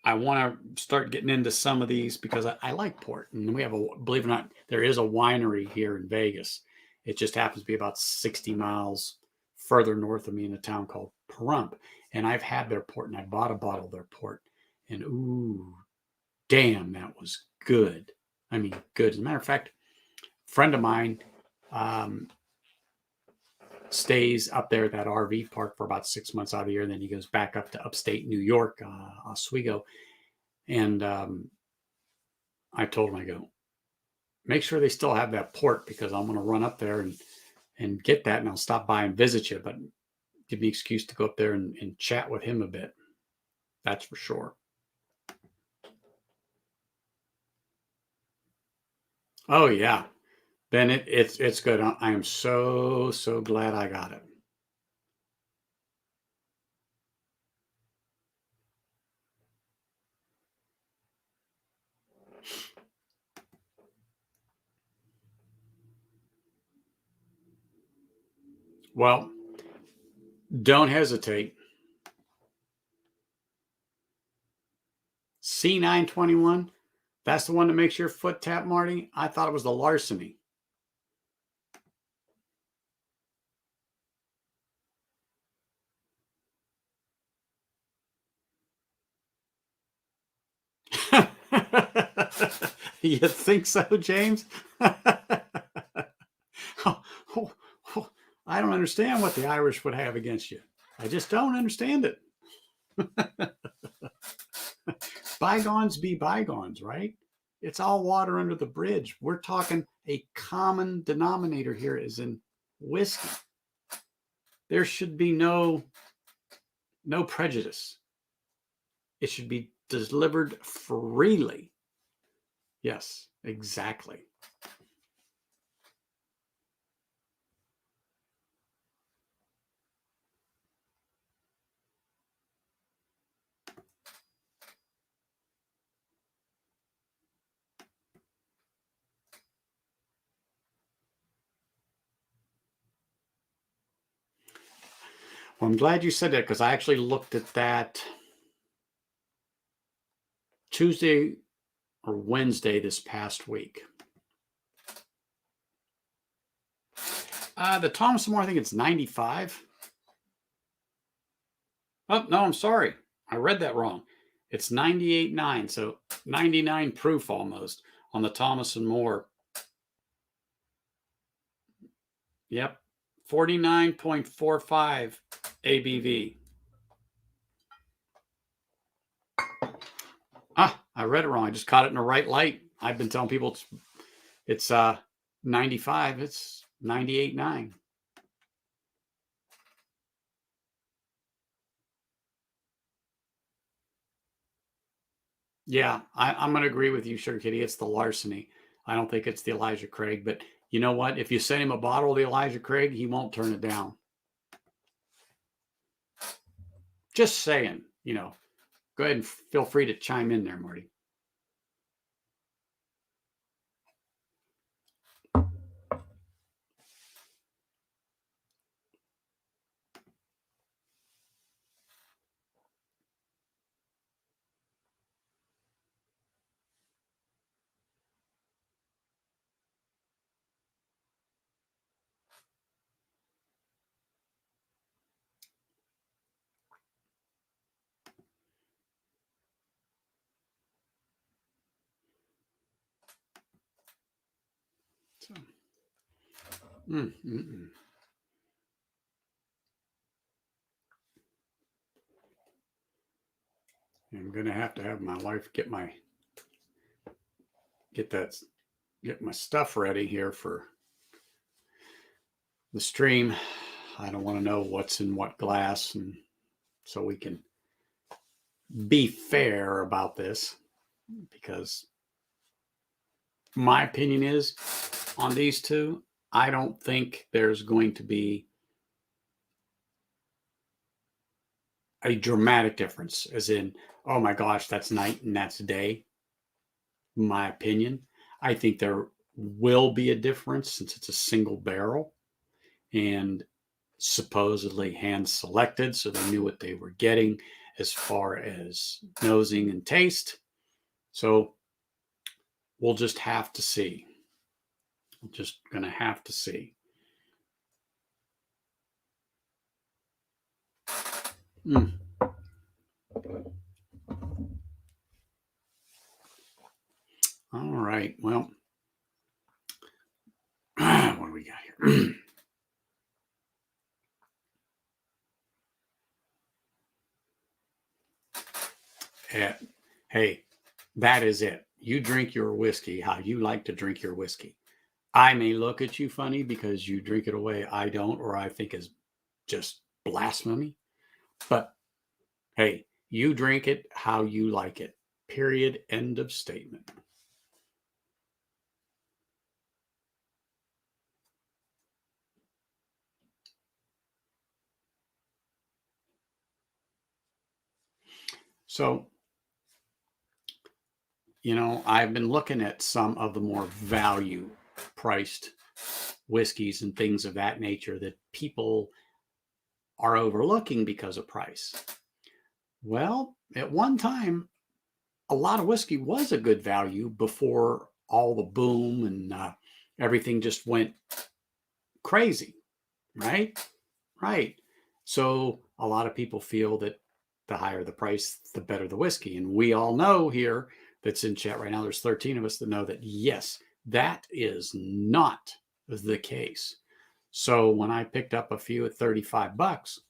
I want to start getting into some of these because I like port. And we have believe it or not, there is a winery here in Vegas. It just happens to be about 60 miles further north of me in a town called Pahrump. And I've had their port, and I bought a bottle of their port. And ooh, damn, that was good. I mean, good. As a matter of fact, a friend of mine um, stays up there at that RV park for about 6 months out of the year. And then he goes back up to upstate New York, Oswego. And I told him, I go, make sure they still have that port because I'm going to run up there and get that, and I'll stop by and visit you. But give me an excuse to go up there and chat with him a bit. That's for sure. Oh yeah, Ben, it's good. I am so glad I got it. Well, don't hesitate. C921. That's the one that makes your foot tap, Marty. I thought it was the Larceny. You think so, James? I don't understand what the Irish would have against you. I just don't understand it. Bygones be bygones, right? It's all water under the bridge. We're talking a common denominator here is in whiskey. There should be no prejudice. It should be delivered freely. Yes, exactly. Well, I'm glad you said that because I actually looked at that Tuesday or Wednesday this past week. The Thomas More, I think it's 95. Oh, no, I'm sorry. I read that wrong. It's 98.9, so 99 proof almost on the Thomas and More. Yep. 49.45 ABV. Ah, I read it wrong. I just caught it in the right light. I've been telling people it's 95. It's 98.9. Yeah, I'm going to agree with you, Sugar Kitty. It's the Larceny. I don't think it's the Elijah Craig, but you know what? If you send him a bottle of the Elijah Craig, he won't turn it down. Just saying, go ahead and feel free to chime in there, Marty. Mm, mm, mm. I'm gonna have to have my wife get my stuff ready here for the stream. I don't want to know what's in what glass, and so we can be fair about this, because my opinion is on these two, I don't think there's going to be a dramatic difference, as in, oh my gosh, that's night and that's day. My opinion, I think there will be a difference since it's a single barrel and supposedly hand selected, so they knew what they were getting as far as nosing and taste. So we'll just have to see. We're just going to have to see. Mm. All right. Well, what do we got here? Hey, that is it. You drink your whiskey how you like to drink your whiskey. I may look at you funny because you drink it away I don't, or I think is just blasphemy. But hey, you drink it how you like it. Period. End of statement. So, I've been looking at some of the more value priced whiskeys and things of that nature that people are overlooking because of price. Well, at one time, a lot of whiskey was a good value before all the boom and everything just went crazy, right? Right. So a lot of people feel that the higher the price, the better the whiskey. And we all know here that's in chat right now, there's 13 of us that know that, yes, that is not the case. So when I picked up a few at 35 bucks,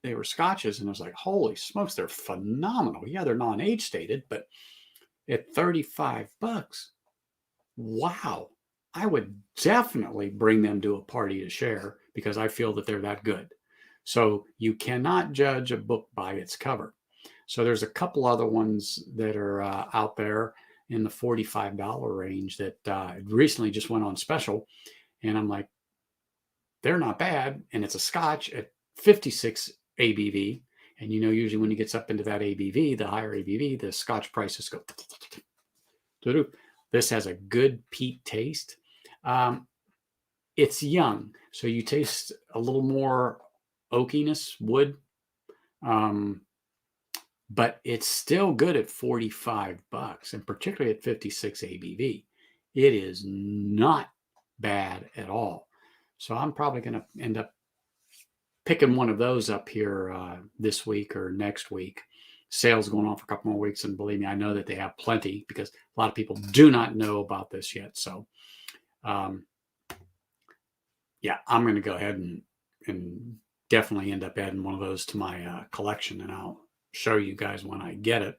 they were scotches, and I was like, holy smokes, they're phenomenal. Yeah, they're non-age stated, but at 35 bucks, wow, I would definitely bring them to a party to share because I feel that they're that good. So you cannot judge a book by its cover. So there's a couple other ones that are out there in the $45 range that recently just went on special. And I'm like, they're not bad. And it's a Scotch at 56 ABV. And usually when it gets up into that ABV, the higher ABV, the Scotch prices go. This has a good peat taste. It's young, so you taste a little more oakiness, wood, but it's still good at 45 bucks, and particularly at 56 ABV. It is not bad at all. So I'm probably going to end up picking one of those up here this week or next week. Sales going on for a couple more weeks, and believe me, I know that they have plenty because a lot of people do not know about this yet. So, yeah, I'm going to go ahead and definitely end up adding one of those to my collection, and I'll show you guys when I get it.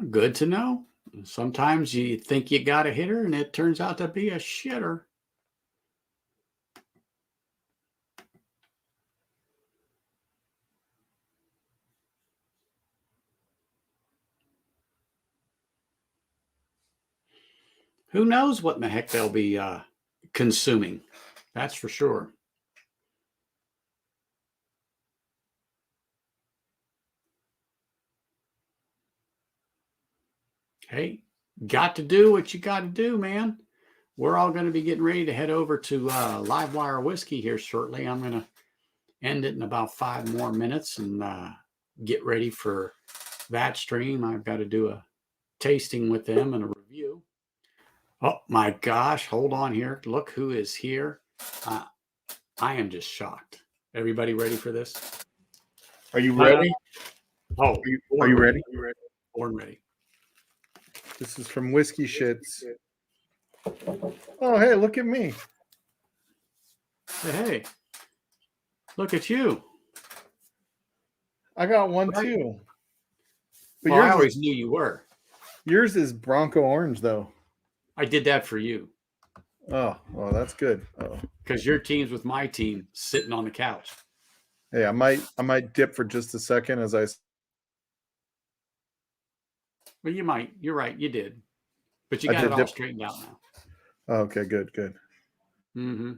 Good to know. Sometimes you think you got a hitter, and it turns out to be a shitter. Who knows what in the heck they'll be consuming? That's for sure. Hey, got to do what you got to do, man. We're all going to be getting ready to head over to Livewire Whiskey here shortly. I'm going to end it in about 5 more minutes and get ready for that stream. I've got to do a tasting with them and a review. Oh my gosh, hold on here. Look who is here. I am just shocked. Everybody ready for this? Are you ready? Oh, Are you ready? Born ready. This is from Whiskey Shits. Oh, hey, look at me. Hey, look at you. I got one Right. too. But Well, I always knew you were. yours is Bronco Orange, though. I did that for you Oh, well, that's good. Oh, because your team's with my team sitting on the couch. hey, I might dip for just a second as I. Well, you might. You're right. You did. But you I got did it all dip. straightened out now. Oh, okay, good. Mm-hmm. Yeah,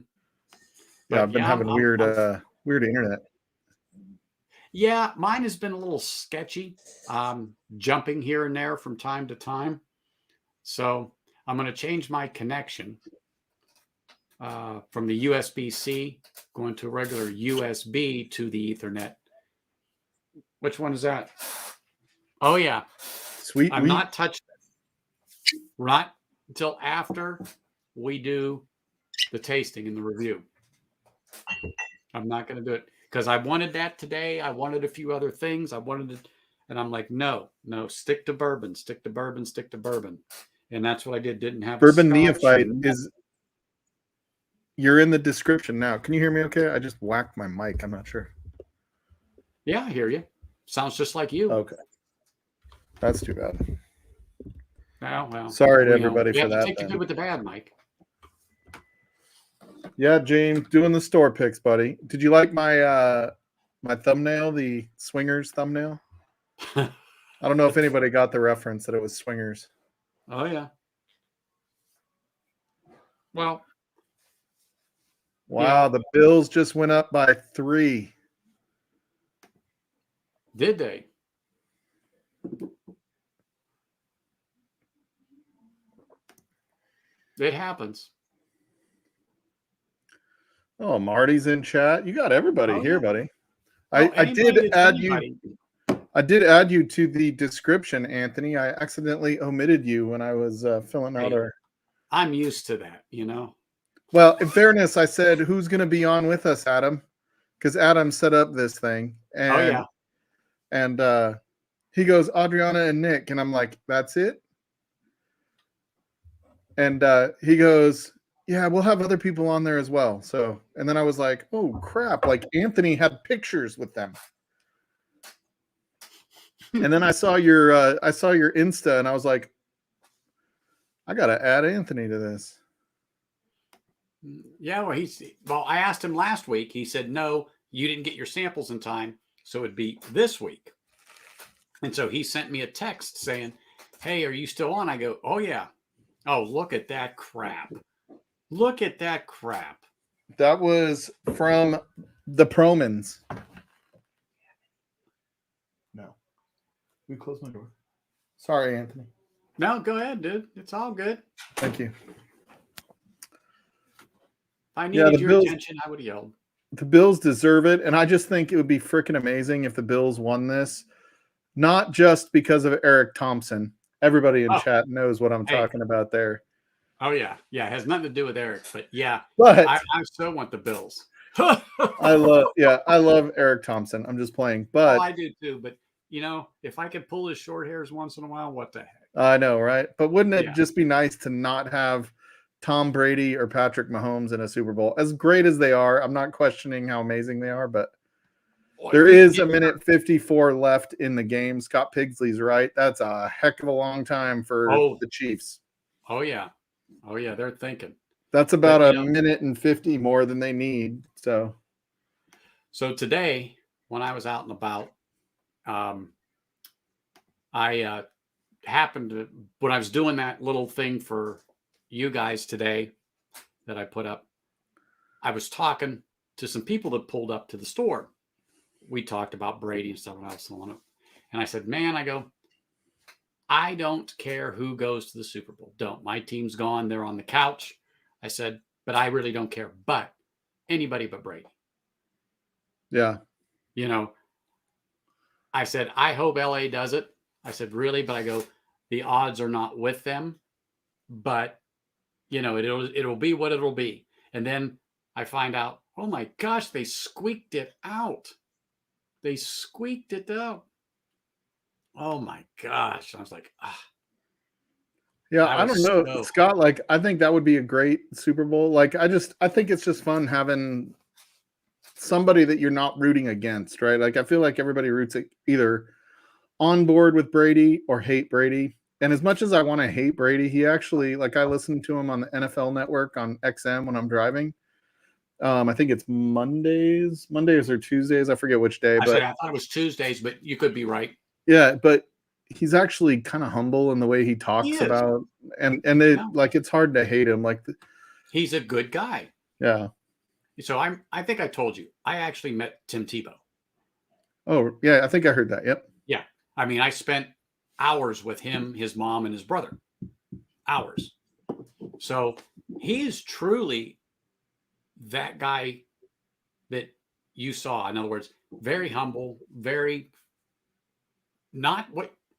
But I've been having weird internet. Yeah, mine has been a little sketchy, jumping here and there from time to time. So I'm going to change my connection from the USB-C going to a regular USB to the Ethernet. Which one is that? Oh, yeah. Sweet I'm wheat. not touching it. Not until after we do the tasting and the review. I'm not going to do it because I wanted that today. I wanted a few other things. I wanted it, and I'm like, no, stick to bourbon, stick to bourbon, stick to bourbon. And that's what I did. Didn't have Bourbon a Scotch. Neophyte is. You're in the description now. Can you hear me okay? I just whacked my mic. I'm not sure. Yeah, I hear you. Sounds just like you. Okay. That's too bad. Well. Sorry to everybody We for have to that. take the good with the bad, Mike. Yeah, James, doing the store picks, buddy. Did you like my my thumbnail, the Swingers thumbnail? I don't know if anybody got the reference that it was Swingers. Oh, yeah. Well, wow, the Bills just went up by 3. Did they? It happens. Oh, Marty's in chat. You got everybody here, buddy. I did add you. I did add you to the description, Anthony. I accidentally omitted you when I was filling out our. I'm used to that, Well, in fairness, I said, who's going to be on with us, Adam? Because Adam set up this thing. And, And he goes, Adriana and Nick. And I'm like, that's it? And he goes, yeah, we'll have other people on there as well. So, and then I was like, oh, crap. Like Anthony had pictures with them. And then I saw your Insta and I was like, I got to add Anthony to this. Yeah, well, I asked him last week. He said, no, you didn't get your samples in time. So it'd be this week. And so he sent me a text saying, hey, are you still on? I go, oh, yeah. Oh, look at that crap. Look at that crap. That was from the Promans. No. We closed my door. Sorry, Anthony. No, go ahead, dude. It's all good. Thank you. If I needed your attention, I would have yelled. The Bills deserve it, and I just think it would be freaking amazing if the Bills won this. Not just because of Eric Thompson. Everybody in chat knows what I'm talking about there. Oh, yeah. Yeah, it has nothing to do with Eric, but yeah. But I still want the Bills. I love Eric Thompson. I'm just playing. But I do too. But, if I could pull his short hairs once in a while, what the heck? I know, right? But wouldn't it just be nice to not have Tom Brady or Patrick Mahomes in a Super Bowl? As great as they are, I'm not questioning how amazing they are, but there is a minute 54 left in the game. Scott Pigsley's right. That's a heck of a long time for the Chiefs. Oh, yeah. Oh, yeah. They're thinking. That's about a minute and 50 more than they need. So today, when I was out and about, I happened to, when I was doing that little thing for you guys today that I put up, I was talking to some people that pulled up to the store. We talked about Brady and stuff else on it. And I said, man, I don't care who goes to the Super Bowl. Don't. My team's gone. They're on the couch. I said, but I really don't care. But anybody but Brady. Yeah. I said, I hope LA does it. I said, really? But I go, the odds are not with them. But, it'll be what it'll be. And then I find out, oh my gosh, they squeaked it out. they squeaked it though. Oh my gosh. I was like, Yeah, I I don't was know, so Scott. Like, I think that would be a great Super Bowl. Like, I think it's just fun having somebody that you're not rooting against, right? Like, I feel like everybody roots either on board with Brady or hate Brady. And as much as I want to hate Brady, he actually, like, I listen to him on the NFL Network on XM when I'm driving. I think it's Mondays or Tuesdays. I forget which day, I but said I thought it was Tuesdays, but you could be right. yeah, but he's actually kind of humble in the way he He talks is. about, and it, Yeah. like, it's hard to hate him. Like, He's a good guy. yeah. So I think I told you, I actually met Tim Tebow. Oh, yeah, I think I heard that. Yep. Yeah. I mean, I spent hours with him, his mom, and his brother. Hours. So he is truly that guy that you saw. In other words, very humble, very not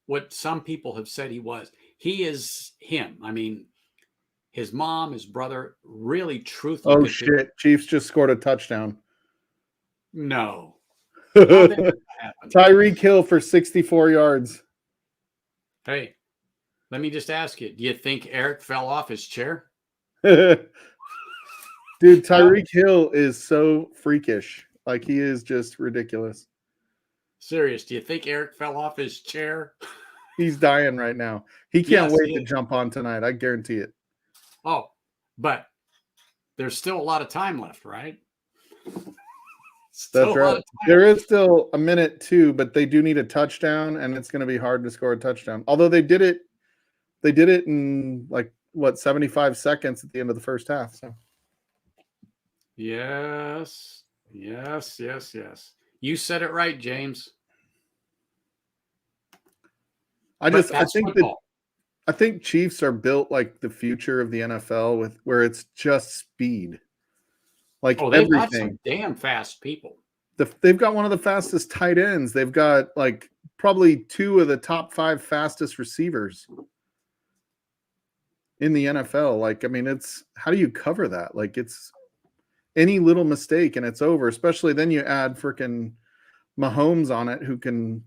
what some people have said he was. He is him. I mean, his mom, his brother, really truthfully Oh good people. shit! Chiefs just scored a touchdown. No. How did that happen? Tyreek Hill for 64 yards. Hey, let me just ask you, do you think Eric fell off his chair? Dude, Tyreek Hill is so freakish. Like, he is just ridiculous. Serious, do you think Eric fell off his chair? He's dying right now. He can't wait to jump on tonight. I guarantee it. Oh, but there's still a lot of time left, right? That's right. There is still a minute too, but they do need a touchdown, and it's going to be hard to score a touchdown. Although they did it in, like, what, 75 seconds at the end of the first half. So yes. You said it right, James. I think Chiefs are built like the future of the NFL, where it's just speed. Like, they've everything. got some damn fast people. They've got one of the fastest tight ends. They've got, like, probably 2 of the top 5 fastest receivers in the NFL. Like, I mean, it's, how do you cover that? Like, it's any little mistake and it's over. Especially then you add freaking Mahomes on it, who can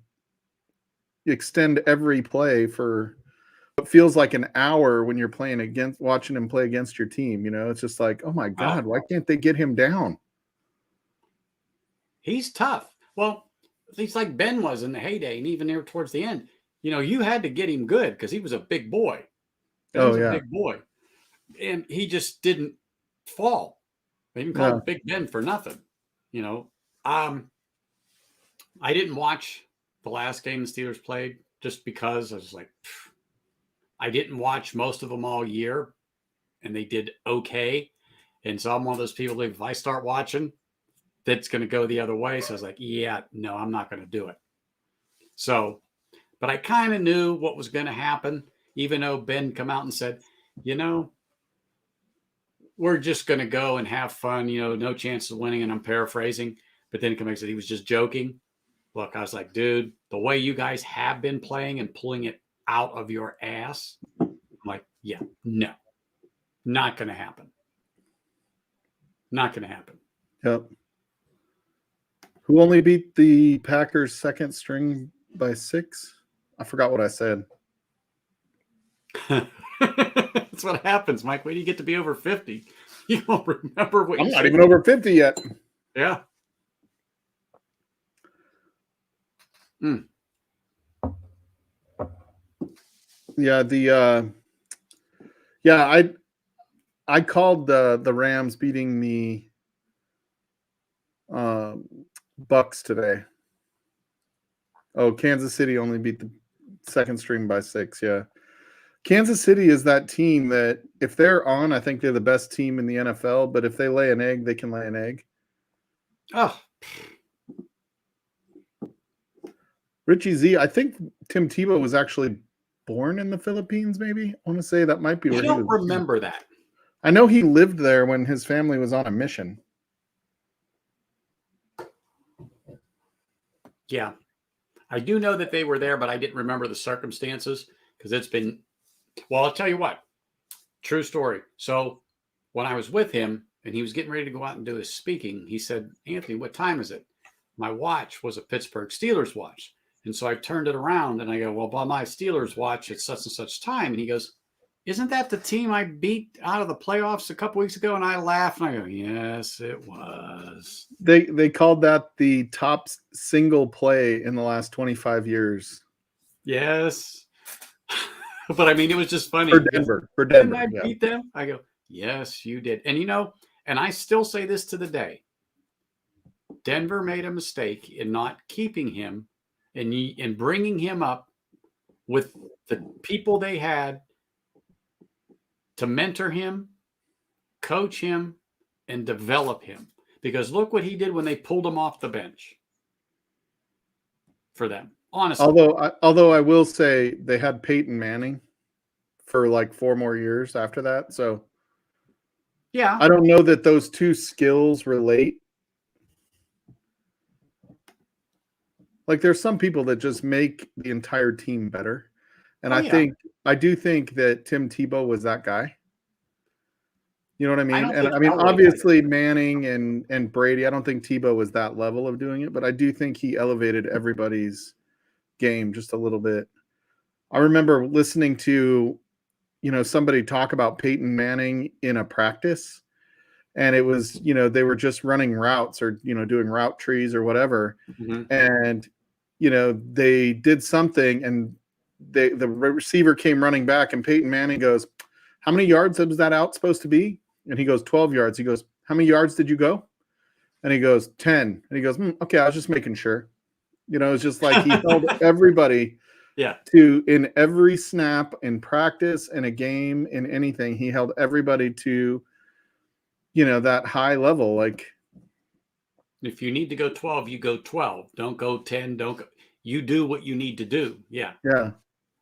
extend every play for what feels like an hour when you're watching him play against your team. You know, it's just like, oh my God, why can't they get him down? He's tough. Well, he's like Ben was in the heyday, and even there towards the end. You know, you had to get him good because he was a big boy. Ben was a big boy. And he just didn't fall. They didn't call him Big Ben for nothing. You know, I didn't watch the last game the Steelers played just because I was like, I didn't watch most of them all year, and they did okay. And so I'm one of those people that if I start watching, that's going to go the other way. So I was like, yeah, no, I'm not going to do it. So, but I kind of knew what was going to happen, even though Ben come out and said, you know, we're just going to go and have fun, you know, no chance of winning. And I'm paraphrasing, but then he comes and said he was just joking. Look, I was like, dude, the way you guys have been playing and pulling it out of your ass, I'm like, yeah, no, not going to happen. Not going to happen. Yep. Who only beat the Packers second string by 6? I forgot what I said. That's what happens, Mike. Wait till you get to be over 50. You won't remember what I'm not even over 50 yet. Yeah. Yeah, I called the Rams beating the Bucks today. Oh, Kansas City only beat the second string by 6. Yeah. Kansas City is that team that if they're on, I think they're the best team in the NFL, but if they lay an egg, they can lay an egg. Oh. Richie Z, I think Tim Tebow was actually born in the Philippines, maybe. I want to say that might be where he was. I don't remember that. I know he lived there when his family was on a mission. Yeah. I do know that they were there, but I didn't remember the circumstances because it's been, well, I'll tell you what. True story. So when I was with him and he was getting ready to go out and do his speaking, he said, Anthony, what time is it? my watch was a Pittsburgh Steelers watch. And so I turned it around and I go, well, by my Steelers watch, it's such and such time. And he goes, isn't that the team I beat out of the playoffs a couple weeks ago? And I laughed and I go, yes, it was. They called that the top single play in the last 25 years. Yes. But I mean, it was just funny. For Denver. Didn't I beat them? I go, yes, you did. And and I still say this to the day. Denver made a mistake in not keeping him and bringing him up with the people they had to mentor him, coach him, and develop him. Because look what he did when they pulled him off the bench for them. Honestly. Although I will say they had Peyton Manning for like 4 more years after that. So yeah, I don't know that those two skills relate. Like there's some people that just make the entire team better. And I do think that Tim Tebow was that guy. You know what I mean? And I mean, obviously Manning and Brady, I don't think Tebow was that level of doing it, but I do think he elevated everybody's game just a little bit. I remember listening to, somebody talk about Peyton Manning in a practice, and it was, they were just running routes or, doing route trees or whatever. Mm-hmm. And, they did something and the receiver came running back and Peyton Manning goes, how many yards was that out supposed to be? And he goes, 12 yards. He goes, how many yards did you go? And he goes, 10. And he goes, okay, I was just making sure. It's just like he held everybody to, in every snap, in practice, in a game, in anything, he held everybody to, that high level. Like, if you need to go 12, you go 12. Don't go 10. You do what you need to do. Yeah. Yeah.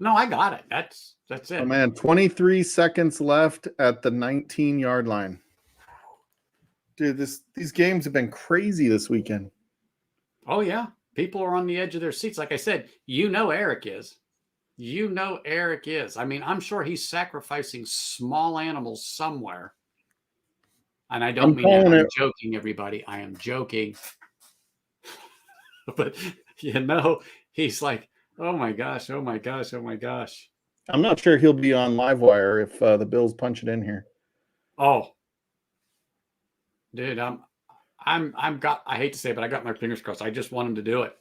No, I got it. That's it. Oh man, 23 seconds left at the 19-yard line. Dude, these games have been crazy this weekend. Oh yeah. People are on the edge of their seats. Like I said, Eric is. Eric is. I mean, I'm sure he's sacrificing small animals somewhere. And I don't mean that. I'm joking, everybody. I am joking. But, he's like, oh my gosh, oh my gosh, oh my gosh. I'm not sure he'll be on Livewire if the Bills punch it in here. Oh. Dude, I hate to say it, but I got my fingers crossed. I just want him to do it.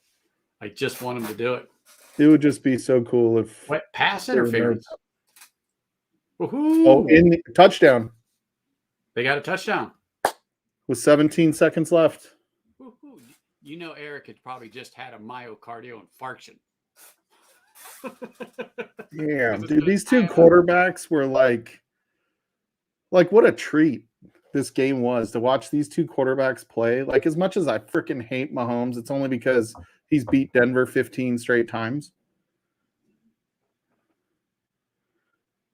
It would just be so cool if pass interference. Woo-hoo. Oh, in the touchdown. They got a touchdown. With 17 seconds left. Woo-hoo. Eric had probably just had a myocardial infarction. Yeah, dude, these two quarterbacks were like what a treat this game was to watch these two quarterbacks play. Like, as much as I freaking hate Mahomes, it's only because he's beat Denver 15 straight times.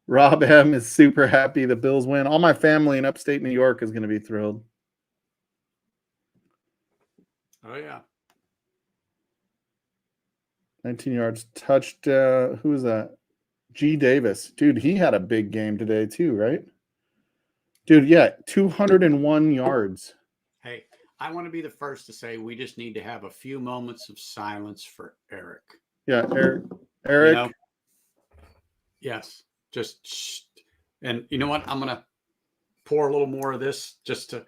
Rob M is super happy the Bills win. All my family in upstate New York is going to be thrilled. Oh, yeah. 19 yards touched. Who was that? G. Davis. Dude, he had a big game today too, right? Dude, yeah, 201 yards. Hey, I want to be the first to say we just need to have a few moments of silence for Eric. Yeah, Eric. Yes, just shh. And you know what? I'm going to pour a little more of this just to,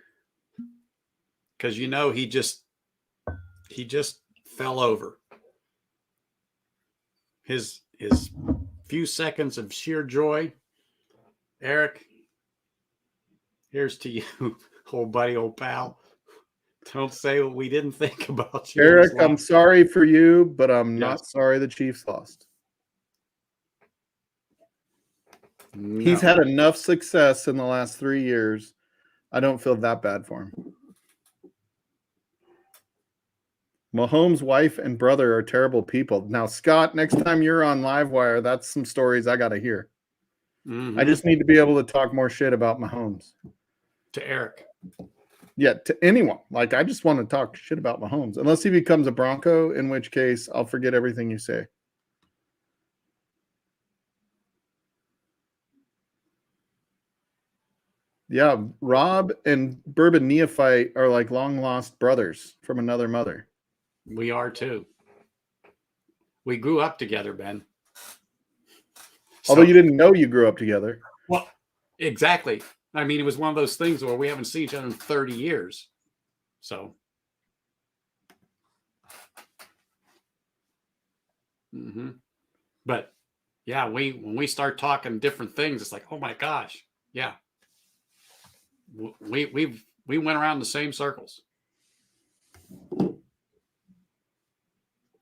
because he just fell over. His few seconds of sheer joy. Eric, here's to you, old buddy, old pal. Don't say what we didn't think about you. Eric, I'm sorry for you, but I'm not sorry the Chiefs lost. No. He's had enough success in the last 3 years. I don't feel that bad for him. Mahomes' wife and brother are terrible people. Now, Scott, next time you're on Livewire, that's some stories I got to hear. Mm-hmm. I just need to be able to talk more shit about Mahomes. To Eric. Yeah, to anyone. Like, I just want to talk shit about Mahomes. Unless he becomes a Bronco, in which case I'll forget everything you say. Yeah, Rob and Bourbon Neophyte are like long-lost brothers from another mother. We are too. We grew up together, Ben. Although you didn't know you grew up together. Well, exactly. I mean, it was one of those things where we haven't seen each other in 30 years. So. But yeah, when we start talking different things, it's like, oh my gosh, yeah. We went around the same circles.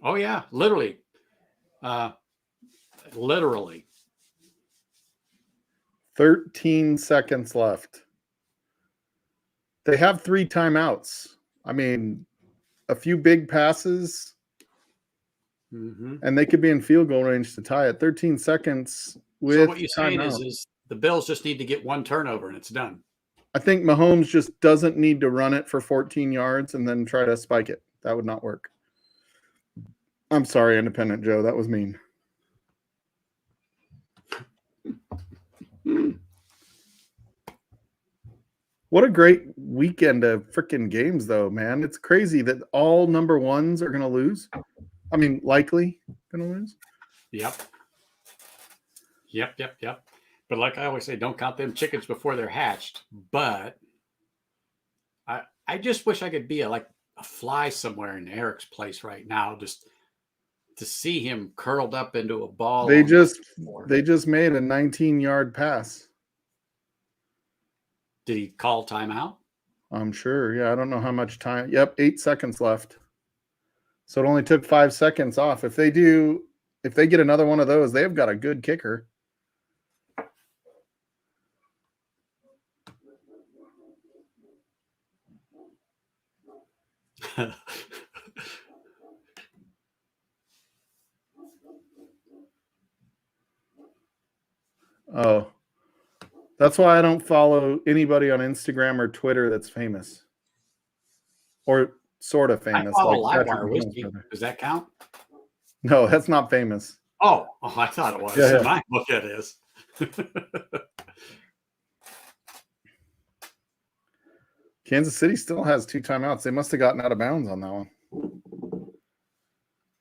Oh yeah, literally. Literally. 13 seconds left. They have 3 timeouts. I mean, a few big passes, and they could be in field goal range to tie it. 13 seconds with so what you're timeout. saying is the Bills just need to get one turnover and it's done. I think Mahomes just doesn't need to run it for 14 yards and then try to spike it. That would not work. I'm sorry, Independent Joe. That was mean. What a great weekend of freaking games, though, man. It's crazy that all number ones are going to lose. I mean, likely going to lose. Yep. But like I always say, don't count them chickens before they're hatched. But I just wish I could be a fly somewhere in Eric's place right now, just to see him curled up into a ball. They just made a 19-yard pass. Did he call timeout? I'm sure. Yeah, I don't know how much time. Yep, 8 seconds left. So it only took 5 seconds off. If they get another one of those, they've got a good kicker. Oh, that's why I don't follow anybody on Instagram or Twitter that's famous or sort of famous. I follow Livewire Whiskey. Does that count? No, that's not famous. Oh, I thought it was. Yeah. My book it is. Kansas City still has 2 timeouts. They must have gotten out of bounds on that one.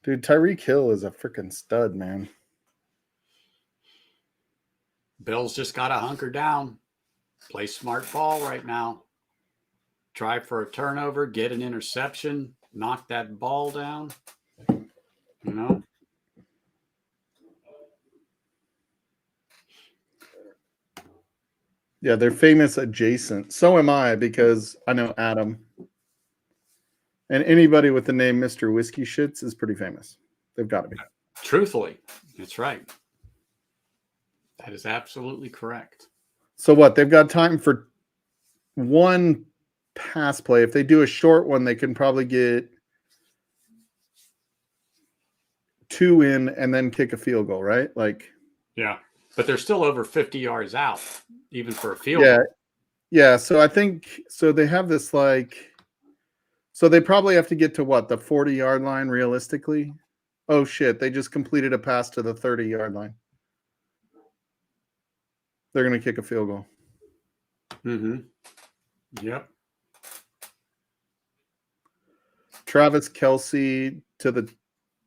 Dude, Tyreek Hill is a freaking stud, man. Bills just got to hunker down. Play smart ball right now. Try for a turnover, get an interception, knock that ball down. You know? Yeah, they're famous adjacent. So am I, because I know Adam. And anybody with the name Mr. Whiskey Shits is pretty famous. They've got to be. Truthfully, that's right. That is absolutely correct. So what? They've got time for one pass play. If they do a short one, they can probably get 2 in and then kick a field goal, right? Yeah. But they're still over 50 yards out, even for a field goal. Yeah. So I think they have this so they probably have to get to what, the 40-yard line realistically? Oh shit, they just completed a pass to the 30-yard line. They're going to kick a field goal. Yep. Travis Kelce to the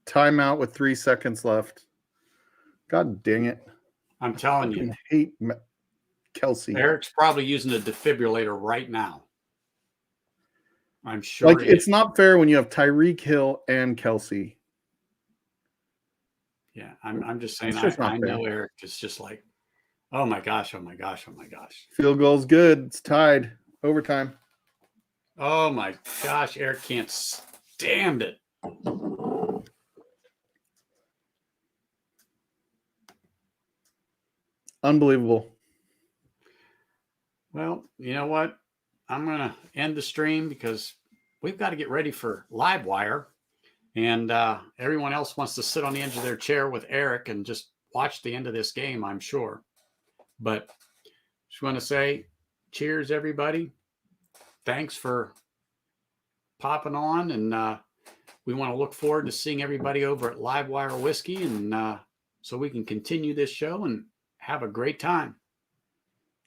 timeout with 3 seconds left. God dang it. I'm telling you. I hate Kelce. Eric's probably using a defibrillator right now. I'm sure. It's not fair when you have Tyreek Hill and Kelce. Yeah, I'm just saying. I know Eric is just like, oh my gosh. Field goal's good. It's tied. Overtime. Oh my gosh, Eric can't stand it. Unbelievable. Well, you know what? I'm going to end the stream because we've got to get ready for Livewire. And everyone else wants to sit on the edge of their chair with Eric and just watch the end of this game, I'm sure. But just want to say cheers, everybody. Thanks for popping on. And we want to look forward to seeing everybody over at Livewire Whiskey. And so we can continue this show and have a great time.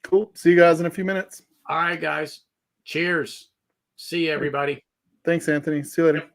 Cool. See you guys in a few minutes. All right, guys. Cheers. See you, everybody. Thanks, Anthony. See you later.